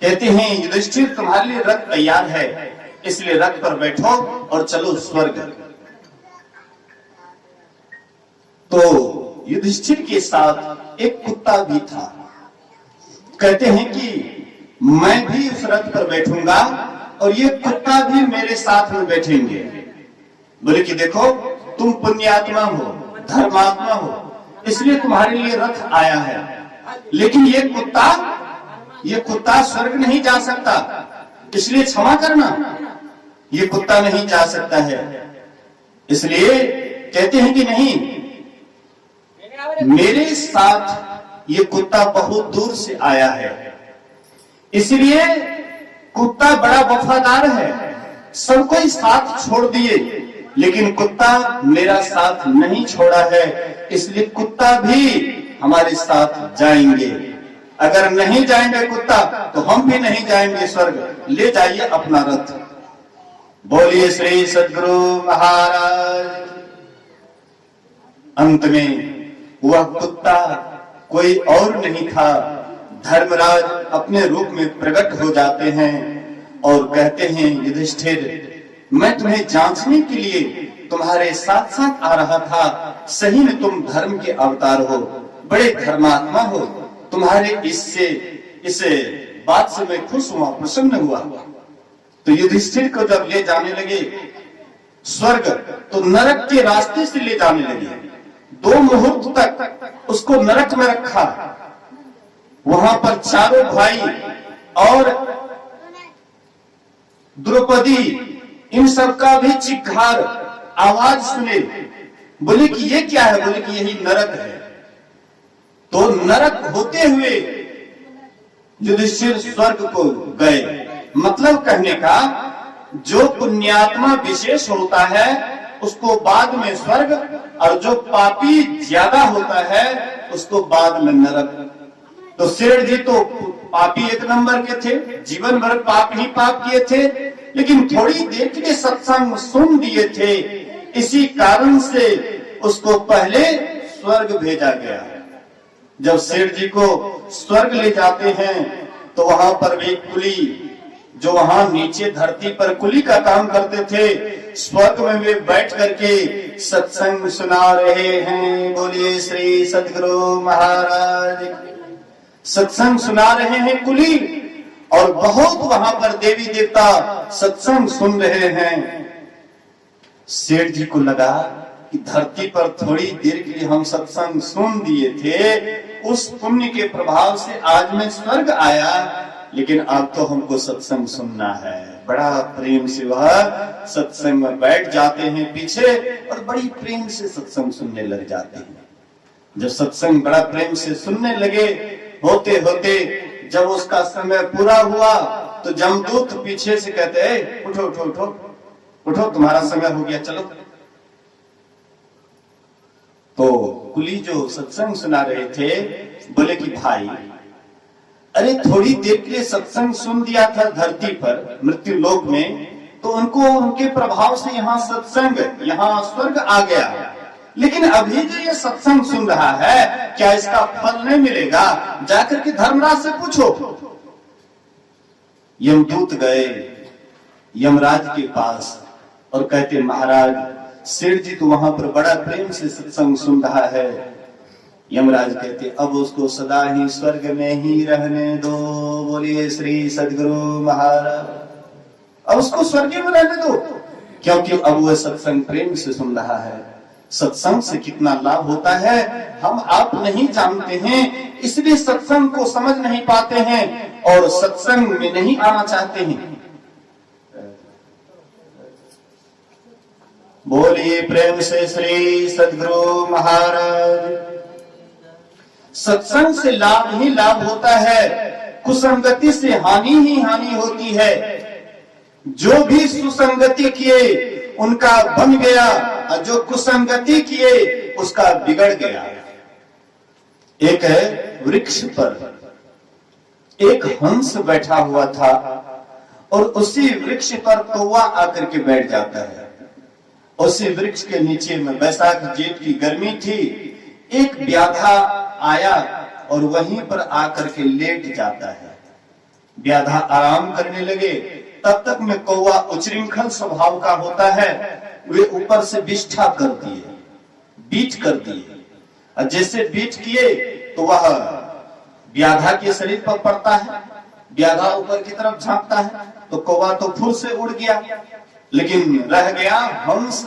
कहते हैं युधिष्ठिर तुम्हारे लिए रथ तैयार है, इसलिए रथ पर बैठो और चलो स्वर्ग। तो युधिष्ठिर के साथ एक कुत्ता भी था। कहते हैं कि मैं भी उस रथ पर बैठूंगा और ये कुत्ता भी मेरे साथ में बैठेंगे। बोले कि देखो तुम पुण्यात्मा हो, धर्मात्मा हो, इसलिए तुम्हारे लिए रथ आया है, लेकिन ये कुत्ता स्वर्ग नहीं जा सकता, इसलिए क्षमा करना, ये कुत्ता नहीं जा सकता है। इसलिए कहते हैं कि नहीं, मेरे साथ ये कुत्ता बहुत दूर से आया है, इसलिए कुत्ता बड़ा वफादार है, सबको ही साथ छोड़ दिए, लेकिन कुत्ता मेरा साथ नहीं छोड़ा है, इसलिए कुत्ता भी हमारे साथ जाएंगे। अगर नहीं जाएंगे कुत्ता तो हम भी नहीं जाएंगे स्वर्ग, ले जाइए अपना रथ। बोलिए श्री सद्गुरु महाराज। अंत में वह कुत्ता कोई और नहीं था, धर्मराज अपने रूप में प्रकट हो जाते हैं और कहते हैं युधिष्ठिर, मैं तुम्हें जांचने के लिए तुम्हारे साथ साथ आ रहा था, सही में तुम धर्म के अवतार हो, बड़े धर्मात्मा हो, तुम्हारे इस बात से मैं खुश हुआ, प्रसन्न हुआ। तो युधिष्ठिर को जब ले जाने लगे स्वर्ग, तो नरक के रास्ते से ले जाने लगे। 2 मुहूर्त तक उसको नरक में रखा, वहां पर चारों भाई और द्रौपदी इन सबका भी चिक्कार आवाज सुने। बोले कि ये क्या है? बोले कि यही नरक है। तो नरक होते हुए युधिष्ठिर स्वर्ग को गए। मतलब कहने का, जो पुण्यात्मा विशेष होता है उसको बाद में स्वर्ग, और जो पापी ज्यादा होता है उसको बाद में नरक। तो शेर जी तो पापी 1 नंबर के थे, जीवन भर पाप ही पाप किए थे, लेकिन थोड़ी देर के लिए सत्संग सुन दिए थे, इसी कारण से उसको पहले स्वर्ग भेजा गया। जब शेर जी को स्वर्ग ले जाते हैं तो वहां पर भी कुली, जो वहां नीचे धरती पर कुली का काम करते थे, स्वर्ग में वे बैठ करके सत्संग सुना रहे हैं। बोलिए श्री सद्गुरु महाराज। सत्संग सुना रहे हैं कुली, और बहुत वहां पर देवी देवता सत्संग सुन रहे हैं। सेठ जी को लगा कि धरती पर थोड़ी देर के लिए हम सत्संग सुन दिए थे, उस पुण्य के प्रभाव से आज मैं स्वर्ग आया, लेकिन अब तो हमको सत्संग सुनना है। बड़ा प्रेम से वह सत्संग में बैठ जाते हैं पीछे, और बड़ी प्रेम से सत्संग सुनने लग जाते हैं। जब सत्संग बड़ा प्रेम से सुनने लगे, होते होते जब उसका समय पूरा हुआ तो जमदूत पीछे से कहते हैं, उठो उठो उठो उठो, तुम्हारा समय हो गया, चलो। तो कुली जो सत्संग सुना रहे थे बोले कि भाई, अरे थोड़ी देर के लिए सत्संग सुन दिया था धरती पर मृत्यु लोक में, तो उनको उनके प्रभाव से यहाँ सत्संग, यहाँ स्वर्ग आ गया, लेकिन अभी जो ये सत्संग सुन रहा है, क्या इसका फल नहीं मिलेगा? जाकर के धर्मराज से पूछो। यमदूत गए यमराज के पास और कहते, महाराज सेठ जी तो वहां पर बड़ा प्रेम से सत्संग सुन रहा है। यमराज कहते, अब उसको सदा ही स्वर्ग में ही रहने दो। बोलिए श्री सद्गुरु महाराज। अब उसको स्वर्ग में रहने दो, क्योंकि अब वह सत्संग प्रेम से सुन रहा है। सत्संग से कितना लाभ होता है हम आप नहीं जानते हैं, इसलिए सत्संग को समझ नहीं पाते हैं और सत्संग में नहीं आना चाहते हैं। बोलिए प्रेम से श्री सद्गुरु महाराज। सत्संग से लाभ ही लाभ होता है, कुसंगति से हानि ही हानि होती है। जो भी सुसंगति किए उनका बन गया, और जो कुसंगति किए उसका बिगड़ गया। एक वृक्ष पर एक हंस बैठा हुआ था, और उसी वृक्ष पर कौवा आकर के बैठ जाता है। उसी वृक्ष के नीचे में बैसाख जेठ की गर्मी थी, एक व्याधा आया और वहीं पर आकर के लेट जाता है। व्याधा आराम करने लगे, तब तक में कौवा उच्चृंखल स्वभाव का होता है, वे ऊपर से विष्ठा कर दिए, बीट कर दिए, और जैसे बीट किए तो वह व्याधा के शरीर पर पड़ता है, व्याधा ऊपर की तरफ झांकता है, तो कौवा तो फूल से उड़ गया, लेकिन रह गया हंस।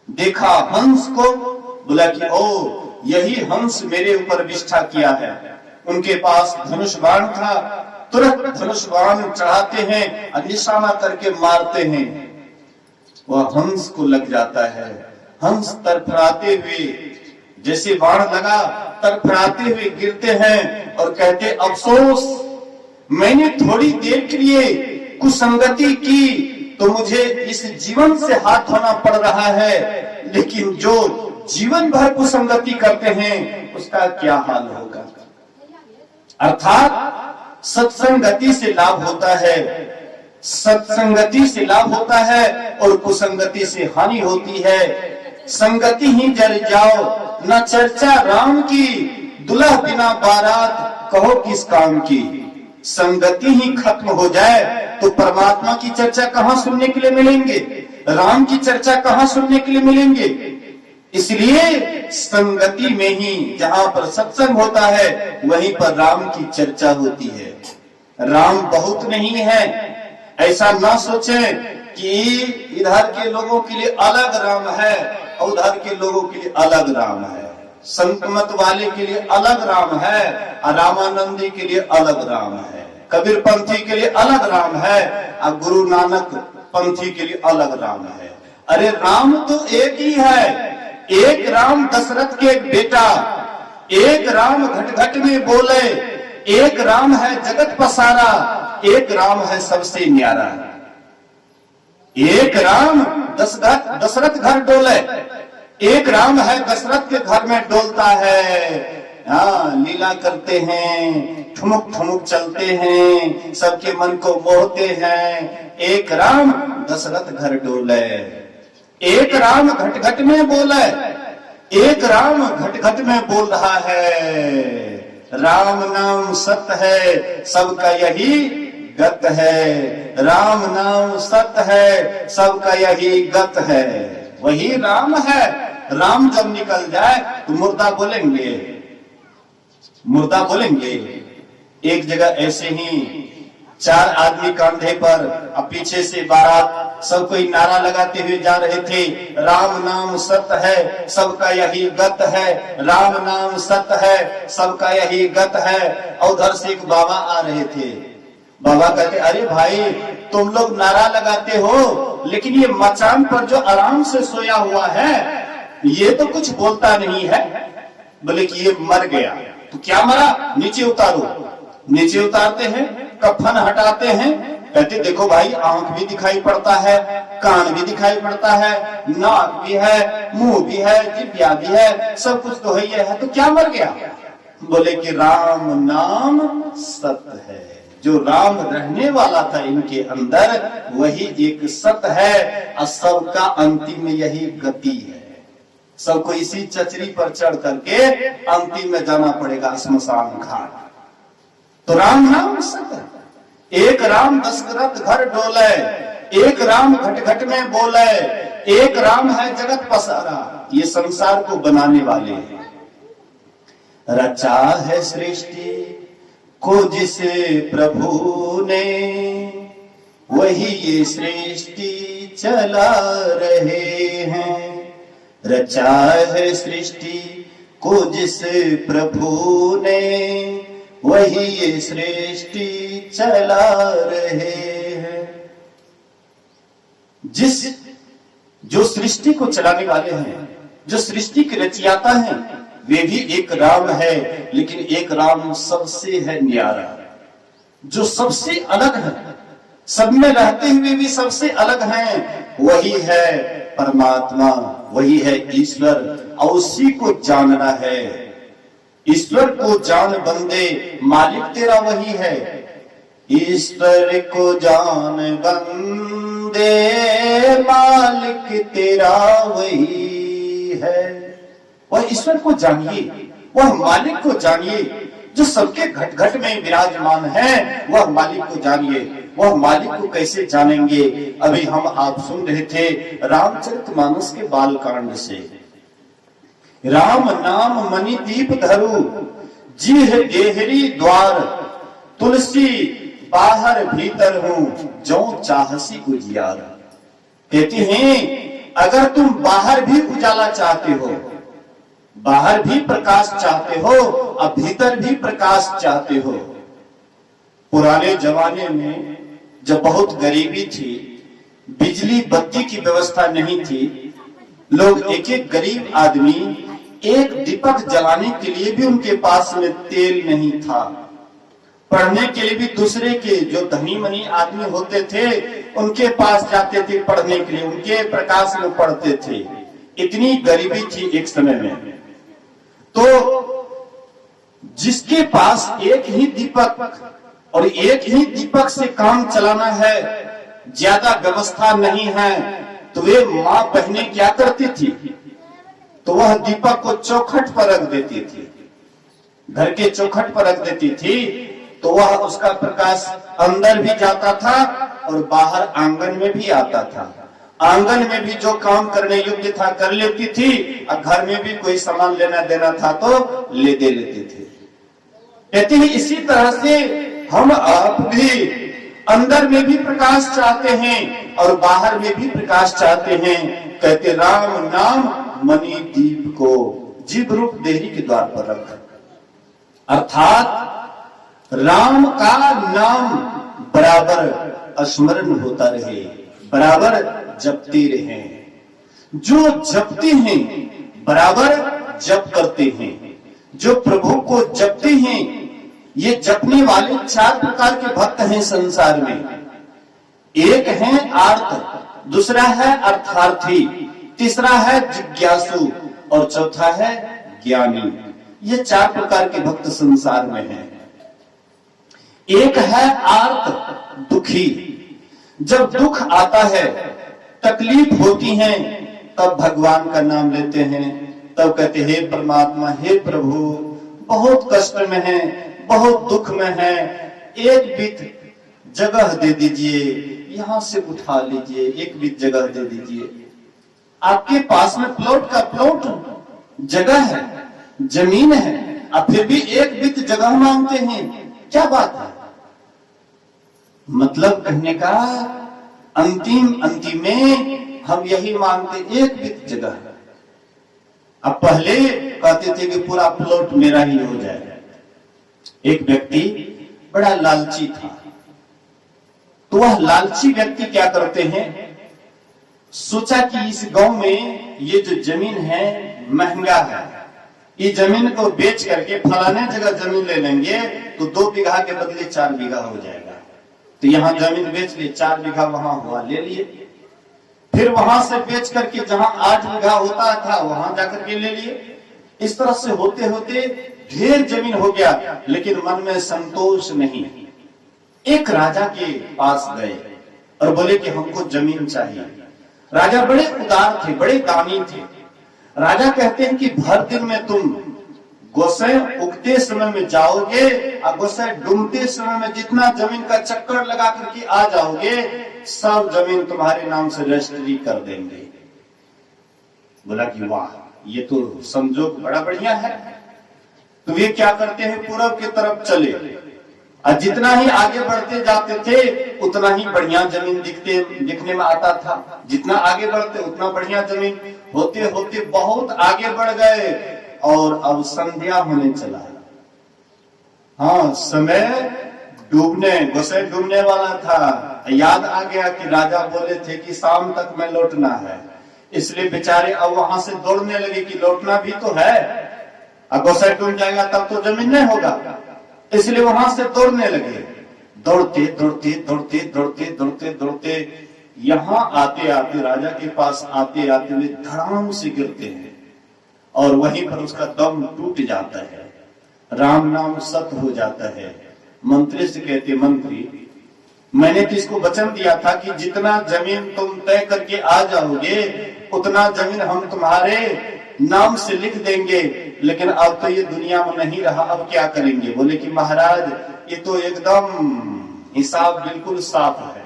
देखा हंस को, बोला कि ओ यही हंस मेरे ऊपर विष्ठा किया है। उनके पास धनुष बाण था, तुरंत धनुष बाण चढ़ाते हैं और निशाना करके मारते हैं। वह हंस को लग जाता है। हंस तरफड़ाते हुए, जैसे बाण लगा तरफड़ाते हुए गिरते हैं और कहते अफसोस, मैंने थोड़ी देर के लिए कुसंगति की तो मुझे इस जीवन से हाथ धोना पड़ रहा है, लेकिन जो जीवन भर कुसंगति करते हैं उसका क्या हाल होगा। अर्थात सत्संगति से लाभ होता है, सत्संगति से लाभ होता है और कुसंगति से हानि होती है। संगति ही जर जाओ न चर्चा राम की, दुल्हा बिना बारात कहो किस काम की। संगति ही खत्म हो जाए तो परमात्मा की चर्चा कहाँ सुनने के लिए मिलेंगे, राम की चर्चा कहाँ सुनने के लिए मिलेंगे। इसलिए संगति में ही, जहां पर सत्संग होता है वहीं पर राम की चर्चा होती है। राम बहुत नहीं है, ऐसा ना सोचें कि इधर के लोगों के लिए अलग राम है और उधर के लोगों के लिए अलग राम है। संत मत वाले के लिए अलग राम है और रामानंदी के लिए अलग राम है, कबीर पंथी के लिए अलग राम है और गुरु नानक पंथी के लिए अलग राम है। अरे राम तो एक ही है। एक राम दशरथ के बेटा, एक राम घट घट में बोले, एक राम है जगत पसारा, एक राम है सबसे न्यारा। एक राम दशरथ घर डोले, एक राम है दशरथ के घर में डोलता है। हाँ, लीला करते हैं, ठुमुक ठुमुक चलते हैं, सबके मन को मोहते हैं। एक राम दशरथ घर डोले, एक राम घट घट में बोले, एक राम घट घट में बोल रहा है। राम नाम सत्य है, सबका यही गत है। राम नाम सत्य है, सबका यही गत है। वही राम है। राम जब निकल जाए तो मुर्दा बोलेंगे, मुर्दा बोलेंगे। एक जगह ऐसे ही 4 आदमी कंधे पर और पीछे से बारात, सब कोई नारा लगाते हुए जा रहे थे, राम नाम सत्य है, सबका यही गत है। राम नाम सत्य है, सबका यही गत है। और उधर से एक बाबा आ रहे थे। बाबा कहते, अरे भाई तुम लोग नारा लगाते हो, लेकिन ये मचान पर जो आराम से सोया हुआ है ये तो कुछ बोलता नहीं है। बोले कि ये मर गया। तो क्या मरा? नीचे उतारो। नीचे उतारते हैं, कफन हटाते हैं, कहते देखो भाई आंख भी दिखाई पड़ता है, कान भी दिखाई पड़ता है, नाक भी है, मुंह भी है, जिह्वा भी है, सब कुछ तो है, तो क्या मर गया? बोले कि राम नाम सत्य है। जो राम रहने वाला था इनके अंदर वही एक सत्य है और सबका अंतिम में यही गति है। सबको इसी चचरी पर चढ़ करके अंतिम में जाना पड़ेगा स्मशान घाट। तो राम नाम सत्य। एक राम दशरथ घर डोले, एक राम घट घट में बोले, एक राम है जगत पसारा। ये संसार को बनाने वाले हैं। रचा है सृष्टि को जिस प्रभु ने, वही ये सृष्टि चला रहे हैं। रचा है सृष्टि को जिस प्रभु ने, वही ये सृष्टि चला रहे हैं। जो सृष्टि को चलाने वाले हैं, जो सृष्टि के रचयिता हैं, वे भी एक राम है, लेकिन एक राम सबसे है न्यारा, जो सबसे अलग है, सब में रहते हुए भी सबसे अलग हैं। वही है परमात्मा, वही है ईश्वर, और उसी को जानना है। ईश्वर को जान बंदे, मालिक तेरा वही है। ईश्वर को जान बंदे, मालिक तेरा वही है। वह ईश्वर को जानिए, वह मालिक को जानिए, जो सबके घट घट में विराजमान है, वह मालिक को जानिए। वह मालिक को कैसे जानेंगे? अभी हम आप सुन रहे थे रामचरितमानस के बाल कांड से। राम नाम मणि दीप धरु, जीह देहरी द्वार, तुलसी बाहर भीतर हूं, जो चाहसी उजियार। कहते हैं अगर तुम बाहर भी उजाला चाहते हो, बाहर भी प्रकाश चाहते हो और भीतर भी प्रकाश चाहते हो। पुराने जमाने में जब बहुत गरीबी थी, बिजली बत्ती की व्यवस्था नहीं थी, लोग एक एक गरीब आदमी एक दीपक जलाने के लिए भी उनके पास में तेल नहीं था। पढ़ने के लिए भी दूसरे के जो धनी मनी आदमी होते थे उनके पास जाते थे पढ़ने के लिए, उनके प्रकाश में पढ़ते थे। इतनी गरीबी थी एक समय में। तो जिसके पास एक ही दीपक और एक ही दीपक से काम चलाना है, ज्यादा व्यवस्था नहीं है, तो वे मां बहनें क्या करती थी, तो वह दीपक को चौखट पर रख देती थी, घर के चौखट पर रख देती थी, तो वह उसका प्रकाश अंदर भी जाता था और बाहर आंगन में भी आता था। आंगन में भी जो काम करने योग्य था कर लेती थी और घर में भी कोई सामान लेना देना था तो दे लेते थे। कहते हैं इसी तरह से हम आप भी अंदर में भी प्रकाश चाहते हैं और बाहर में भी प्रकाश चाहते हैं। कहते राम नाम मणि दीप को जीव रूप देहरी के द्वार पर रख, अर्थात राम का नाम बराबर स्मरण होता रहे, बराबर जपते रहे। जो जपते हैं बराबर जप करते हैं, जो प्रभु को जपते हैं, ये जपने वाले 4 प्रकार के भक्त हैं संसार में। एक है आर्त, दूसरा है अर्थार्थी, तीसरा है जिज्ञासु और चौथा है ज्ञानी। ये 4 प्रकार के भक्त संसार में हैं। एक है आर्त, दुखी। जब दुख आता है, तकलीफ होती है, तब भगवान का नाम लेते हैं, तब कहते हे परमात्मा, हे प्रभु, बहुत कष्ट में है, बहुत दुख में है, एक बीत जगह दे दीजिए, यहां से उठा लीजिए, एक बीत जगह दे दीजिए। आपके पास में प्लॉट का प्लॉट जगह है, जमीन है, अब फिर भी एक बीत जगह मांगते हैं, क्या बात है? मतलब कहने का अंतिम में हम यही मांगते, एक बीत जगह। अब पहले कहते थे कि पूरा प्लॉट मेरा ही हो जाए। एक व्यक्ति बड़ा लालची था, तो वह लालची व्यक्ति क्या करते हैं, सोचा कि इस गांव में ये जो जमीन है महंगा है, ये जमीन को बेच करके फलाने जगह जमीन ले लेंगे तो 2 बीघा के बदले 4 बीघा हो जाएगा। तो यहाँ जमीन बेच लिए, 4 बीघा वहां हुआ, ले लिए। फिर वहां से बेच करके जहां 8 बीघा होता था वहां जाकर के ले लिए। इस तरह से होते होते ढेर जमीन हो गया, लेकिन मन में संतोष नहीं। एक राजा के पास गए और बोले कि हमको जमीन चाहिए। राजा बड़े उदार थे, बड़े दानी थे। राजा कहते हैं कि भर दिन में तुम गोसाई उगते समय में जाओगे और गोसाई डूबते समय में जितना जमीन का चक्कर लगा करके आ जाओगे, सब जमीन तुम्हारे नाम से रजिस्ट्री कर देंगे। बोला कि वाह, ये तो संजोग बड़ा बढ़िया है। तो ये क्या करते हैं, पूर्व की तरफ चले और जितना ही आगे बढ़ते जाते थे उतना ही बढ़िया जमीन दिखने में आता था। जितना आगे बढ़ते उतना बढ़िया जमीन। होते होते बहुत आगे बढ़ गए और अब संध्या होने चला। हाँ, समय गोसाई डूबने वाला था। याद आ गया कि राजा बोले थे कि शाम तक में लौटना है, इसलिए बेचारे अब वहां से दौड़ने लगे कि लौटना भी तो है, अब गोसाई डूब जाएगा तब तो जमीन नहीं होगा, इसलिए वहां से दौड़ने लगे। दौड़ते दौड़ते दौड़ते दौड़ते दौड़ते दौड़ते यहाँ आते आते, राजा के पास आते आते वे धड़ाम से गिरते हैं और वहीं पर उसका दम टूट जाता है, राम नाम सत्य हो जाता है। मंत्री से कहते, मंत्री, मैंने तो इसको वचन दिया था कि जितना जमीन तुम तय करके आ जाओगे उतना जमीन हम तुम्हारे नाम से लिख देंगे, लेकिन अब तो ये दुनिया में नहीं रहा, अब क्या करेंगे? बोले कि महाराज, ये तो एकदम हिसाब बिल्कुल साफ है।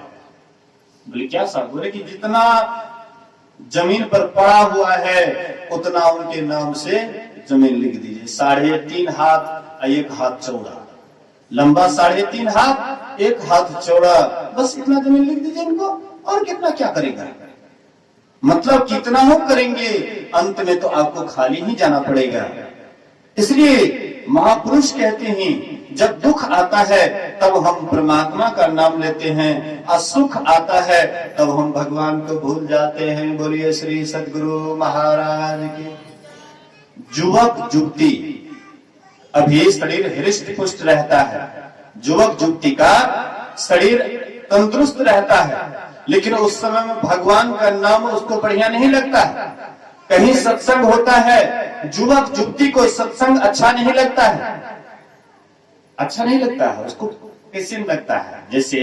बोले क्या साफ? बोले कि जितना जमीन पर पड़ा हुआ है उतना उनके नाम से जमीन लिख दीजिए। 3.5 हाथ 1 हाथ चौड़ा, लंबा 3.5 हाथ 1 हाथ चौड़ा, बस इतना जमीन लिख दीजिए इनको। और कितना क्या करेगा, मतलब कितना हो करेंगे, अंत में तो आपको खाली ही जाना पड़ेगा। इसलिए महापुरुष कहते हैं जब दुख आता है तब हम परमात्मा का नाम लेते हैं, और सुख आता है तब हम भगवान को भूल जाते हैं। बोलिए श्री सद्गुरु महाराज की। युवक युवती, अभी शरीर हृष्ट पुष्ट रहता है, युवक युवती का शरीर तंदुरुस्त रहता है, लेकिन उस समय में भगवान का नाम उसको बढ़िया नहीं लगता है। कहीं सत्संग होता है, युवक युवती को सत्संग अच्छा नहीं लगता है, अच्छा नहीं लगता है उसको, कैसे लगता है? जैसे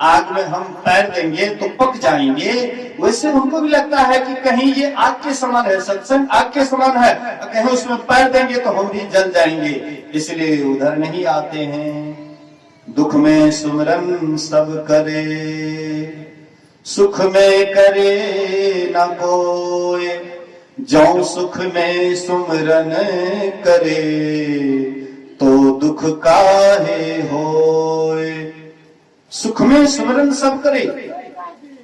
आग में हम पैर देंगे तो पक जाएंगे, वैसे उनको भी लगता है कि कहीं ये आग के समान है, सत्संग आग के समान है, कहीं उसमें पैर देंगे तो हम भी जल जाएंगे, इसलिए उधर नहीं आते हैं। दुख में सुमरन सब करे, सुख में करे न कोई, जो सुख में सुमरन करे तो दुख काहे होए। सुख में सुमरन सब करे,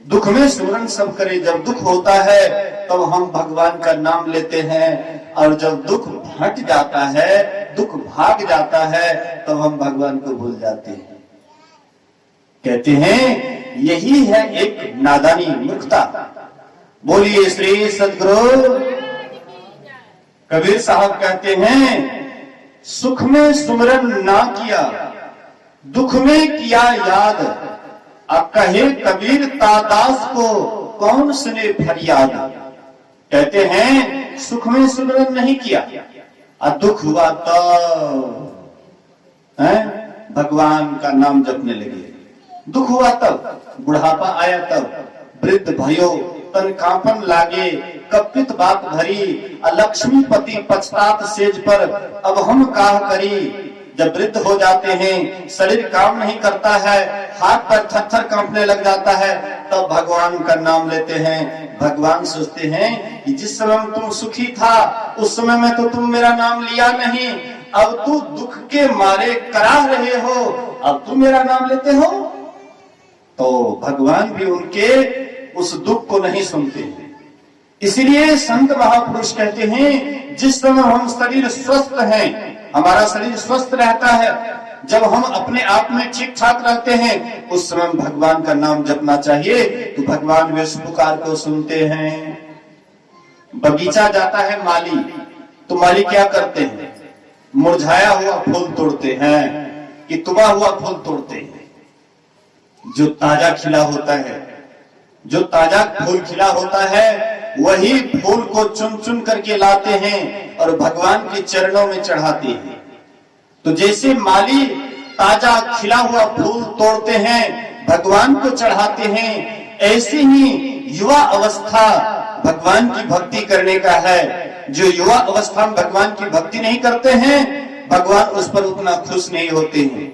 दुख में सुमरन सब करे। जब दुख होता है तब हम भगवान का नाम लेते हैं, और जब दुख हट जाता है, दुख भाग जाता है, तब हम भगवान को भूल जाते हैं। कहते हैं यही है एक नादानी, मूर्खता। बोलिए श्री सद्गुरु। कबीर साहब कहते हैं सुख में सुमरन ना किया, दुख में किया याद, अब कहे कबीर तादास को कौन सुने फरियाद। कहते हैं सुख में सुमरन नहीं किया और दुख हुआ तो भगवान का नाम जपने लगे, दुख हुआ तब, बुढ़ापा आया तब, वृद्ध भयो तन कांपन लागे, कपित बात भरी, लक्ष्मीपति पछतात सेज पर, अब हम काह करी। जब वृद्ध हो जाते हैं, शरीर काम नहीं करता है, हाथ पैर थर-थर कांपने लग जाता है, तब भगवान का नाम लेते हैं। भगवान सोचते हैं कि जिस समय में तुम सुखी था उस समय में तो तुम मेरा नाम लिया नहीं, अब तू दुख के मारे कराह रहे हो, अब तुम मेरा नाम लेते हो। तो भगवान भी उनके उस दुख को नहीं सुनते हैं। इसलिए संत महापुरुष कहते हैं जिस समय हम शरीर स्वस्थ हैं, हमारा शरीर स्वस्थ रहता है, जब हम अपने आप में ठीक ठाक रहते हैं, उस समय भगवान का नाम जपना चाहिए, तो भगवान भी उस पुकार को सुनते हैं। बगीचा जाता है माली, तो माली क्या करते हैं? मुरझाया हुआ फूल तोड़ते हैं कि तुबा हुआ फूल तोड़ते हैं। जो ताजा खिला होता है, जो ताजा फूल खिला होता है, वही फूल को चुन चुन करके लाते हैं और भगवान के चरणों में चढ़ाते हैं। तो जैसे माली ताजा खिला हुआ फूल तोड़ते हैं, भगवान को चढ़ाते हैं, ऐसे ही युवा अवस्था भगवान की भक्ति करने का है। जो युवा अवस्था में भगवान की भक्ति नहीं करते हैं, भगवान उस पर उतना खुश नहीं होते हैं।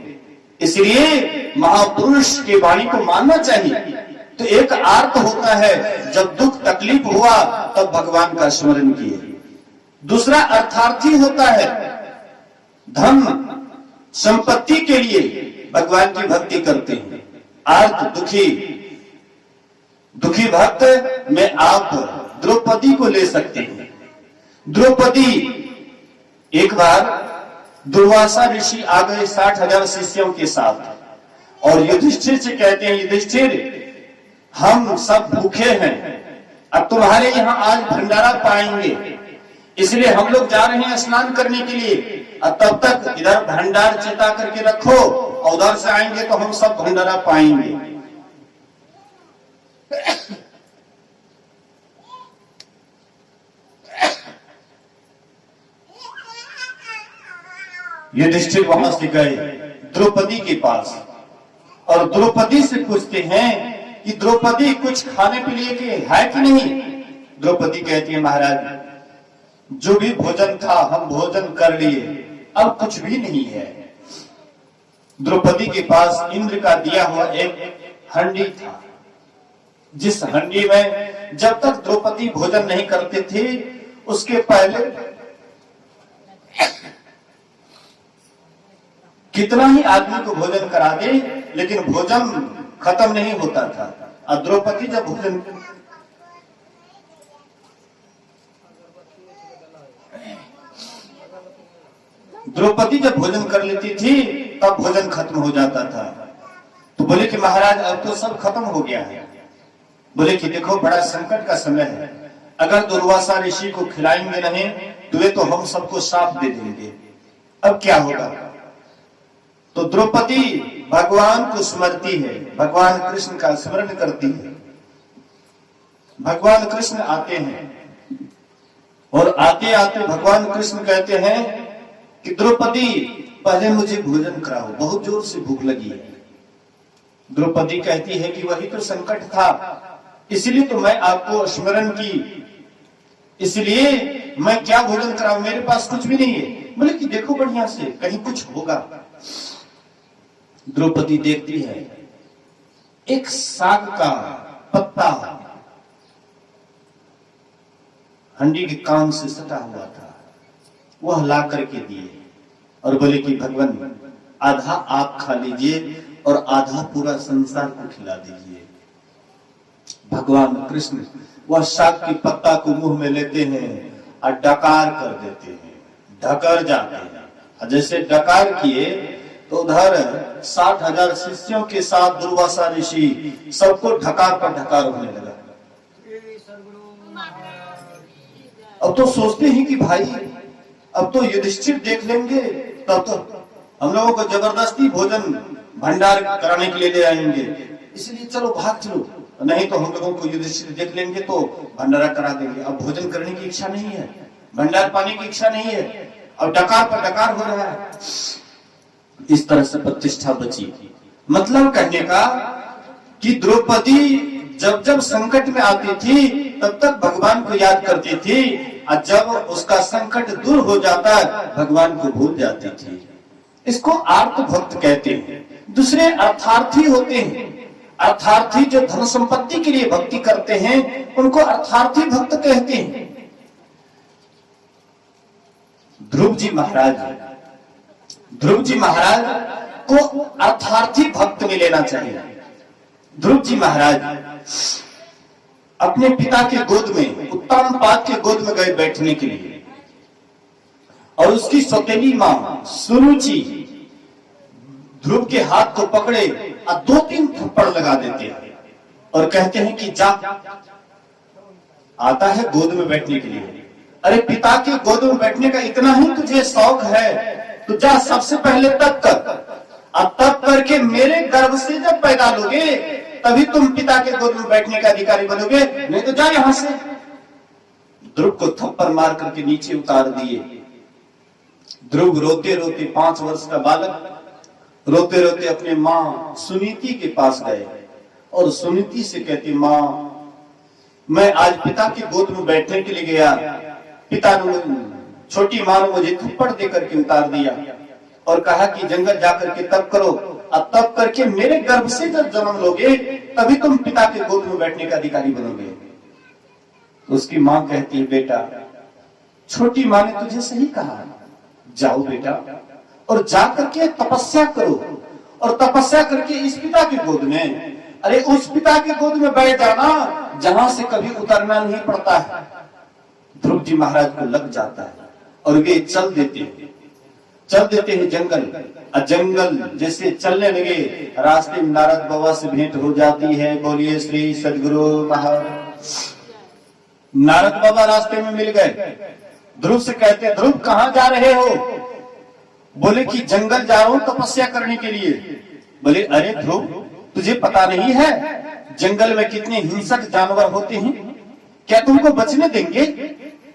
इसलिए महापुरुष की वाणी को मानना चाहिए। तो एक अर्थ होता है जब दुख तकलीफ हुआ तब भगवान का स्मरण किए, दूसरा अर्थार्थी होता है धन संपत्ति के लिए भगवान की भक्ति करते हैं। अर्थ दुखी भक्त में आप द्रौपदी को ले सकते हैं। द्रौपदी, एक बार दुर्वासा ऋषि आ गए 60,000 शिष्यों के साथ और युधिष्ठिर से कहते हैं, युधिष्ठिर हम सब भूखे हैं, अब तुम्हारे यहाँ आज भंडारा पाएंगे, इसलिए हम लोग जा रहे हैं स्नान करने के लिए, और तब तक इधर भंडार चिता करके रखो और उधर से आएंगे तो हम सब भंडारा पाएंगे। युधिष्ठिर वहां से गए द्रौपदी के पास और द्रौपदी से पूछते हैं कि द्रौपदी कुछ खाने पीने के है कि नहीं। द्रौपदी कहती है, महाराज जो भी भोजन था हम भोजन कर लिए, अब कुछ भी नहीं है। द्रौपदी के पास इंद्र का दिया हुआ एक हंडी था, जिस हंडी में जब तक द्रौपदी भोजन नहीं करते थे उसके पहले कितना ही आदमी को भोजन करा दे, लेकिन भोजन खत्म नहीं होता था। और द्रौपदी जब भोजन कर लेती थी तब भोजन खत्म हो जाता था। तो बोले कि महाराज अब तो सब खत्म हो गया है। बोले कि देखो बड़ा संकट का समय है, अगर दुर्वासा ऋषि को खिलाएंगे नहीं तो वे तो हम सबको साफ दे देंगे, अब क्या होगा। तो द्रौपदी भगवान को स्मरती है, भगवान कृष्ण का स्मरण करती है। भगवान कृष्ण आते हैं और आते आते भगवान कृष्ण कहते हैं कि द्रौपदी पहले मुझे भोजन कराओ, बहुत जोर से भूख लगी है। द्रौपदी कहती है कि वही तो संकट था, इसलिए तो मैं आपको स्मरण की, इसलिए मैं क्या भोजन कराऊं, मेरे पास कुछ भी नहीं है। बोले कि देखो बढ़िया से कहीं कुछ होगा। द्रौपदी देखती है एक साग का पत्ता हंडी के कान से सटा हुआ था, वह ला करके दिए और बोले कि भगवान आधा आप खा लीजिए और आधा पूरा संसार को खिला दीजिए। भगवान कृष्ण वह साग की पत्ता को मुंह में लेते हैं और डकार कर देते हैं, ढकर जाते हैं। और जैसे डकार किए तो उधर 60,000 शिष्यों के साथ दुर्वासा ऋषि सबको ढकार पर ढकार होने लगा। अब तो सोचते हैं कि भाई अब तो युधिष्ठिर देख लेंगे, तब तो हम लोगों को जबरदस्ती भोजन भंडार कराने के लिए ले आएंगे, इसलिए चलो भाग चलो, नहीं तो हम लोगों को युधिष्ठिर देख लेंगे तो भंडारा करा देंगे। अब भोजन करने की इच्छा नहीं है, भंडार पाने की इच्छा नहीं है, अब डकार पर डकार हो रहा है। इस तरह से प्रतिष्ठा बची। मतलब कहने का कि द्रौपदी जब जब संकट में आती थी तब तक भगवान को याद करती थी, और जब उसका संकट दूर हो जाता भगवान को भूल जाती थी। इसको आर्त भक्त कहते हैं। दूसरे अर्थार्थी होते हैं, अर्थार्थी जो धन संपत्ति के लिए भक्ति करते हैं उनको अर्थार्थी भक्त कहते हैं। ध्रुव जी महाराज को अर्थार्थी भक्त में लेना चाहिए। ध्रुव जी महाराज अपने पिता के गोद में, उत्तानपाद के गोद में गए बैठने के लिए, और उसकी सौतेली मां सुरुचि ध्रुव के हाथ को पकड़े और 2-3 थप्पड़ लगा देते हैं और कहते हैं कि जा, आता है गोद में बैठने के लिए। अरे पिता के गोद में बैठने का इतना ही तुझे शौक है तो जा सबसे पहले तप कर, अब तप करके मेरे गर्भ से जब पैदा लोगे तभी तुम पिता के गोद में बैठने का अधिकारी बनोगे, नहीं तो जा यहां से। ध्रुव को थप्पड़ मार करके नीचे उतार दिए। ध्रुव रोते रोते 5 वर्ष का बालक रोते रोते अपने मां सुनीति के पास गए और सुनीति से कहती, मां मैं आज पिता की गोद में बैठने के लिए गया, पिता ने छोटी मां ने मुझे थप्पड़ देकर के उतार दिया और कहा कि जंगल जाकर के तप करो, अब तप करके मेरे गर्भ से जब जन्म लोगे तभी तुम पिता के गोद में बैठने का अधिकारी बनोगे। तो उसकी मां कहती है, बेटा छोटी मां ने तुझे सही कहा, जाओ बेटा और जाकर के तपस्या करो, और तपस्या करके इस पिता की गोद में, अरे उस पिता की गोद में बैठ जाना जहां से कभी उतरना नहीं पड़ता है। ध्रुव जी महाराज को लग जाता है और वे चल देते हैं जंगल। जंगल जैसे चलने लगे, रास्ते में नारद बाबा से भेंट हो जाती है। बोलिए श्री सद्गुरु महाराज। नारद बाबा रास्ते में मिल गए, ध्रुव से कहते, ध्रुव कहां जा रहे हो? बोले कि जंगल जा रहा हूं तपस्या करने के लिए। बोले अरे ध्रुव तुझे पता नहीं है जंगल में कितने हिंसक जानवर होते हैं, क्या तुमको बचने देंगे?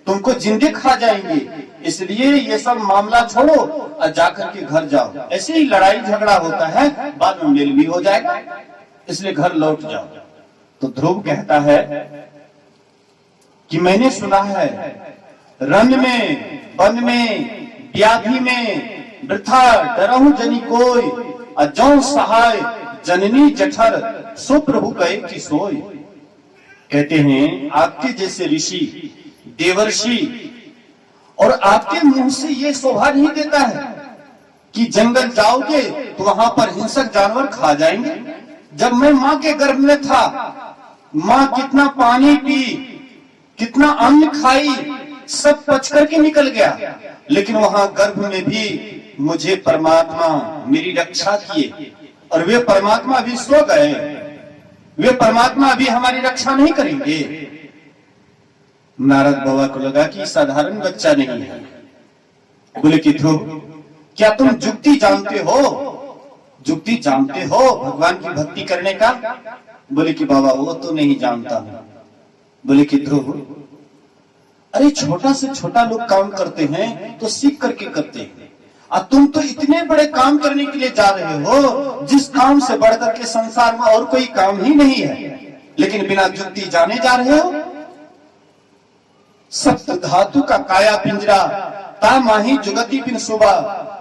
तुमको जिंदे खा जाएंगे, इसलिए ये सब मामला छोड़ो और जाकर के घर जाओ। ऐसे ही लड़ाई झगड़ा होता है, बाद में मेल भी हो जाएगा, इसलिए घर लौट जाओ। तो ध्रुव कहता है कि मैंने सुना है रण में, वन में, व्याधि में वृथा डरहु जनी कोई, अजौ सहाय जननी जठर सो प्रभु कहे कि सोई। कहते हैं आपके जैसे ऋषि देवर्षि, और आपके मुंह से ये शोभा नहीं देता है कि जंगल जाओगे तो वहां पर हिंसक जानवर खा जाएंगे। जब मैं मां के गर्भ में था, मां कितना पानी पी, कितना अन्न खाई, सब पच करके निकल गया, लेकिन वहां गर्भ में भी मुझे परमात्मा मेरी रक्षा किए, और वे परमात्मा अभी सो गए, वे परमात्मा अभी हमारी रक्षा नहीं करेंगे। नारद बाबा को लगा कि साधारण बच्चा नहीं है। बोले कि ध्रुव, क्या तुम जुक्ति जानते हो? जुक्ति जानते हो भगवान की भक्ति करने का? बोले कि बाबा वो तो नहीं जानता हूं। बोले कि ध्रुव, अरे छोटा से छोटा लोग काम करते हैं तो सीख करके करते हैं, और तुम तो इतने बड़े काम करने के लिए जा रहे हो जिस काम से बढ़कर के संसार में और कोई काम ही नहीं है, लेकिन बिना जुक्ति जाने जा रहे हो। सप्त धातु का काया पिंजरा, ता माही जुगति बिन सुबा,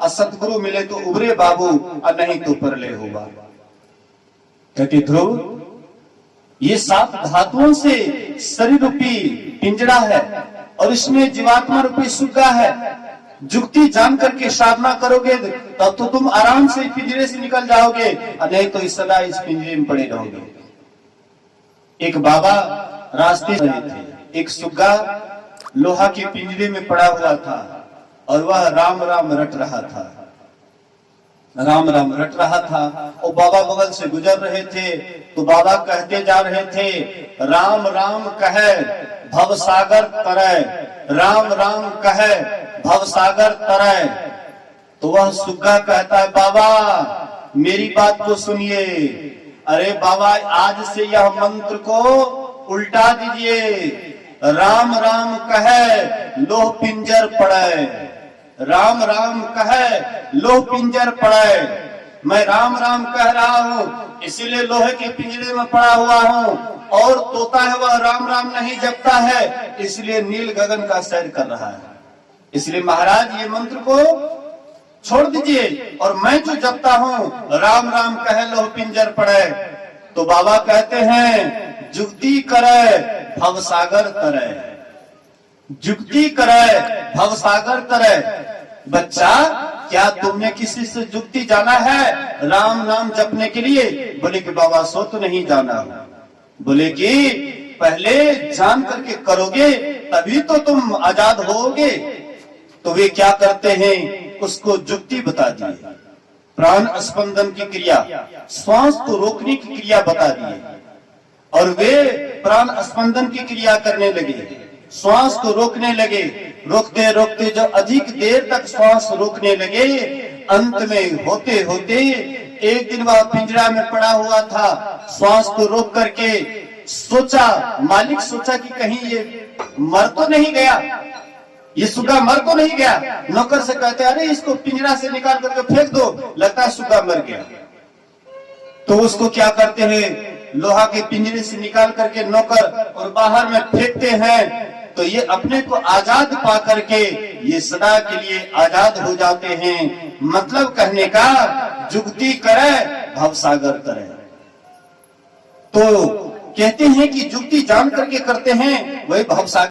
असतगुरु मिले तो उबरे बाबू, और नहीं तो परले होगा। कहते ध्रुव, ये 7 धातुओं से शरीर रूपी पिंजरा है, और इसमें जीवात्मा रूपी सुग्गा है। जुक्ति जान करके साधना करोगे तब तो तुम आराम से पिंजरे से निकल जाओगे, और नहीं तो इस सदा इस पिंजरे में पड़े रहोगे। एक बाबा रास्ते रहे थे, एक सुग्गा लोहा के पिंजरे में पड़ा हुआ था, और वह राम राम रट रहा था, राम राम रट रहा था। और बाबा बगल से गुजर रहे थे, तो बाबा कहते जा रहे थे, राम राम कहे भव सागर तरय, राम राम कहे भव सागर तरय। तो वह सुग्गा कहता है, बाबा मेरी बात को सुनिए। अरे बाबा, आज से यह मंत्र को उल्टा दीजिए, राम राम कहे लोह पिंजर पड़े, राम राम कहे लोह पिंजर पड़े। मैं राम राम कह रहा हूँ, इसीलिए लोहे के पिंजरे में पड़ा हुआ हूँ, और तोता है वह राम राम नहीं जपता है, इसलिए नील गगन का सैर कर रहा है। इसलिए महाराज ये मंत्र को छोड़ दीजिए, और मैं जो जपता हूँ राम राम कहे लोह पिंजर पड़े। तो बाबा कहते हैं, जुक्ति करे भव सागर तरे, जुक्ति करे भव सागर तरे। बच्चा, क्या तुमने किसी से जुक्ति जाना है राम नाम जपने के लिए? बोले कि बाबा सो तो नहीं जाना। बोले कि पहले जान करके करोगे तभी तो तुम आजाद होगे। तो वे क्या करते हैं, उसको जुक्ति बता दिए, प्राण स्पंदन की क्रिया, श्वास को रोकने की क्रिया बता दिए, और वे प्राण स्पंदन की क्रिया करने लगे, श्वास को रोकने लगे। रोकते रोकते जो अधिक देर तक श्वास रोकने लगे, अंत में होते होते एक दिन वह पिंजरा में पड़ा हुआ था, श्वास को रोक करके सोचा, मालिक सोचा कि कहीं ये मर तो नहीं गया, ये सुग्गा मर तो नहीं गया। नौकर से कहते, अरे इसको पिंजरा से निकाल करके फेंक दो, लगता है सुग्गा मर गया। तो उसको क्या करते हैं, लोहा के पिंजरे से निकाल करके नौकर और बाहर में फेंकते हैं। तो ये अपने को आजाद पा करके ये सदा के लिए आजाद हो जाते हैं। मतलब कहने का, जुक्ति करे भवसागर करे। तो कहते हैं कि जुक्ति जान करके करते हैं वही भवसागर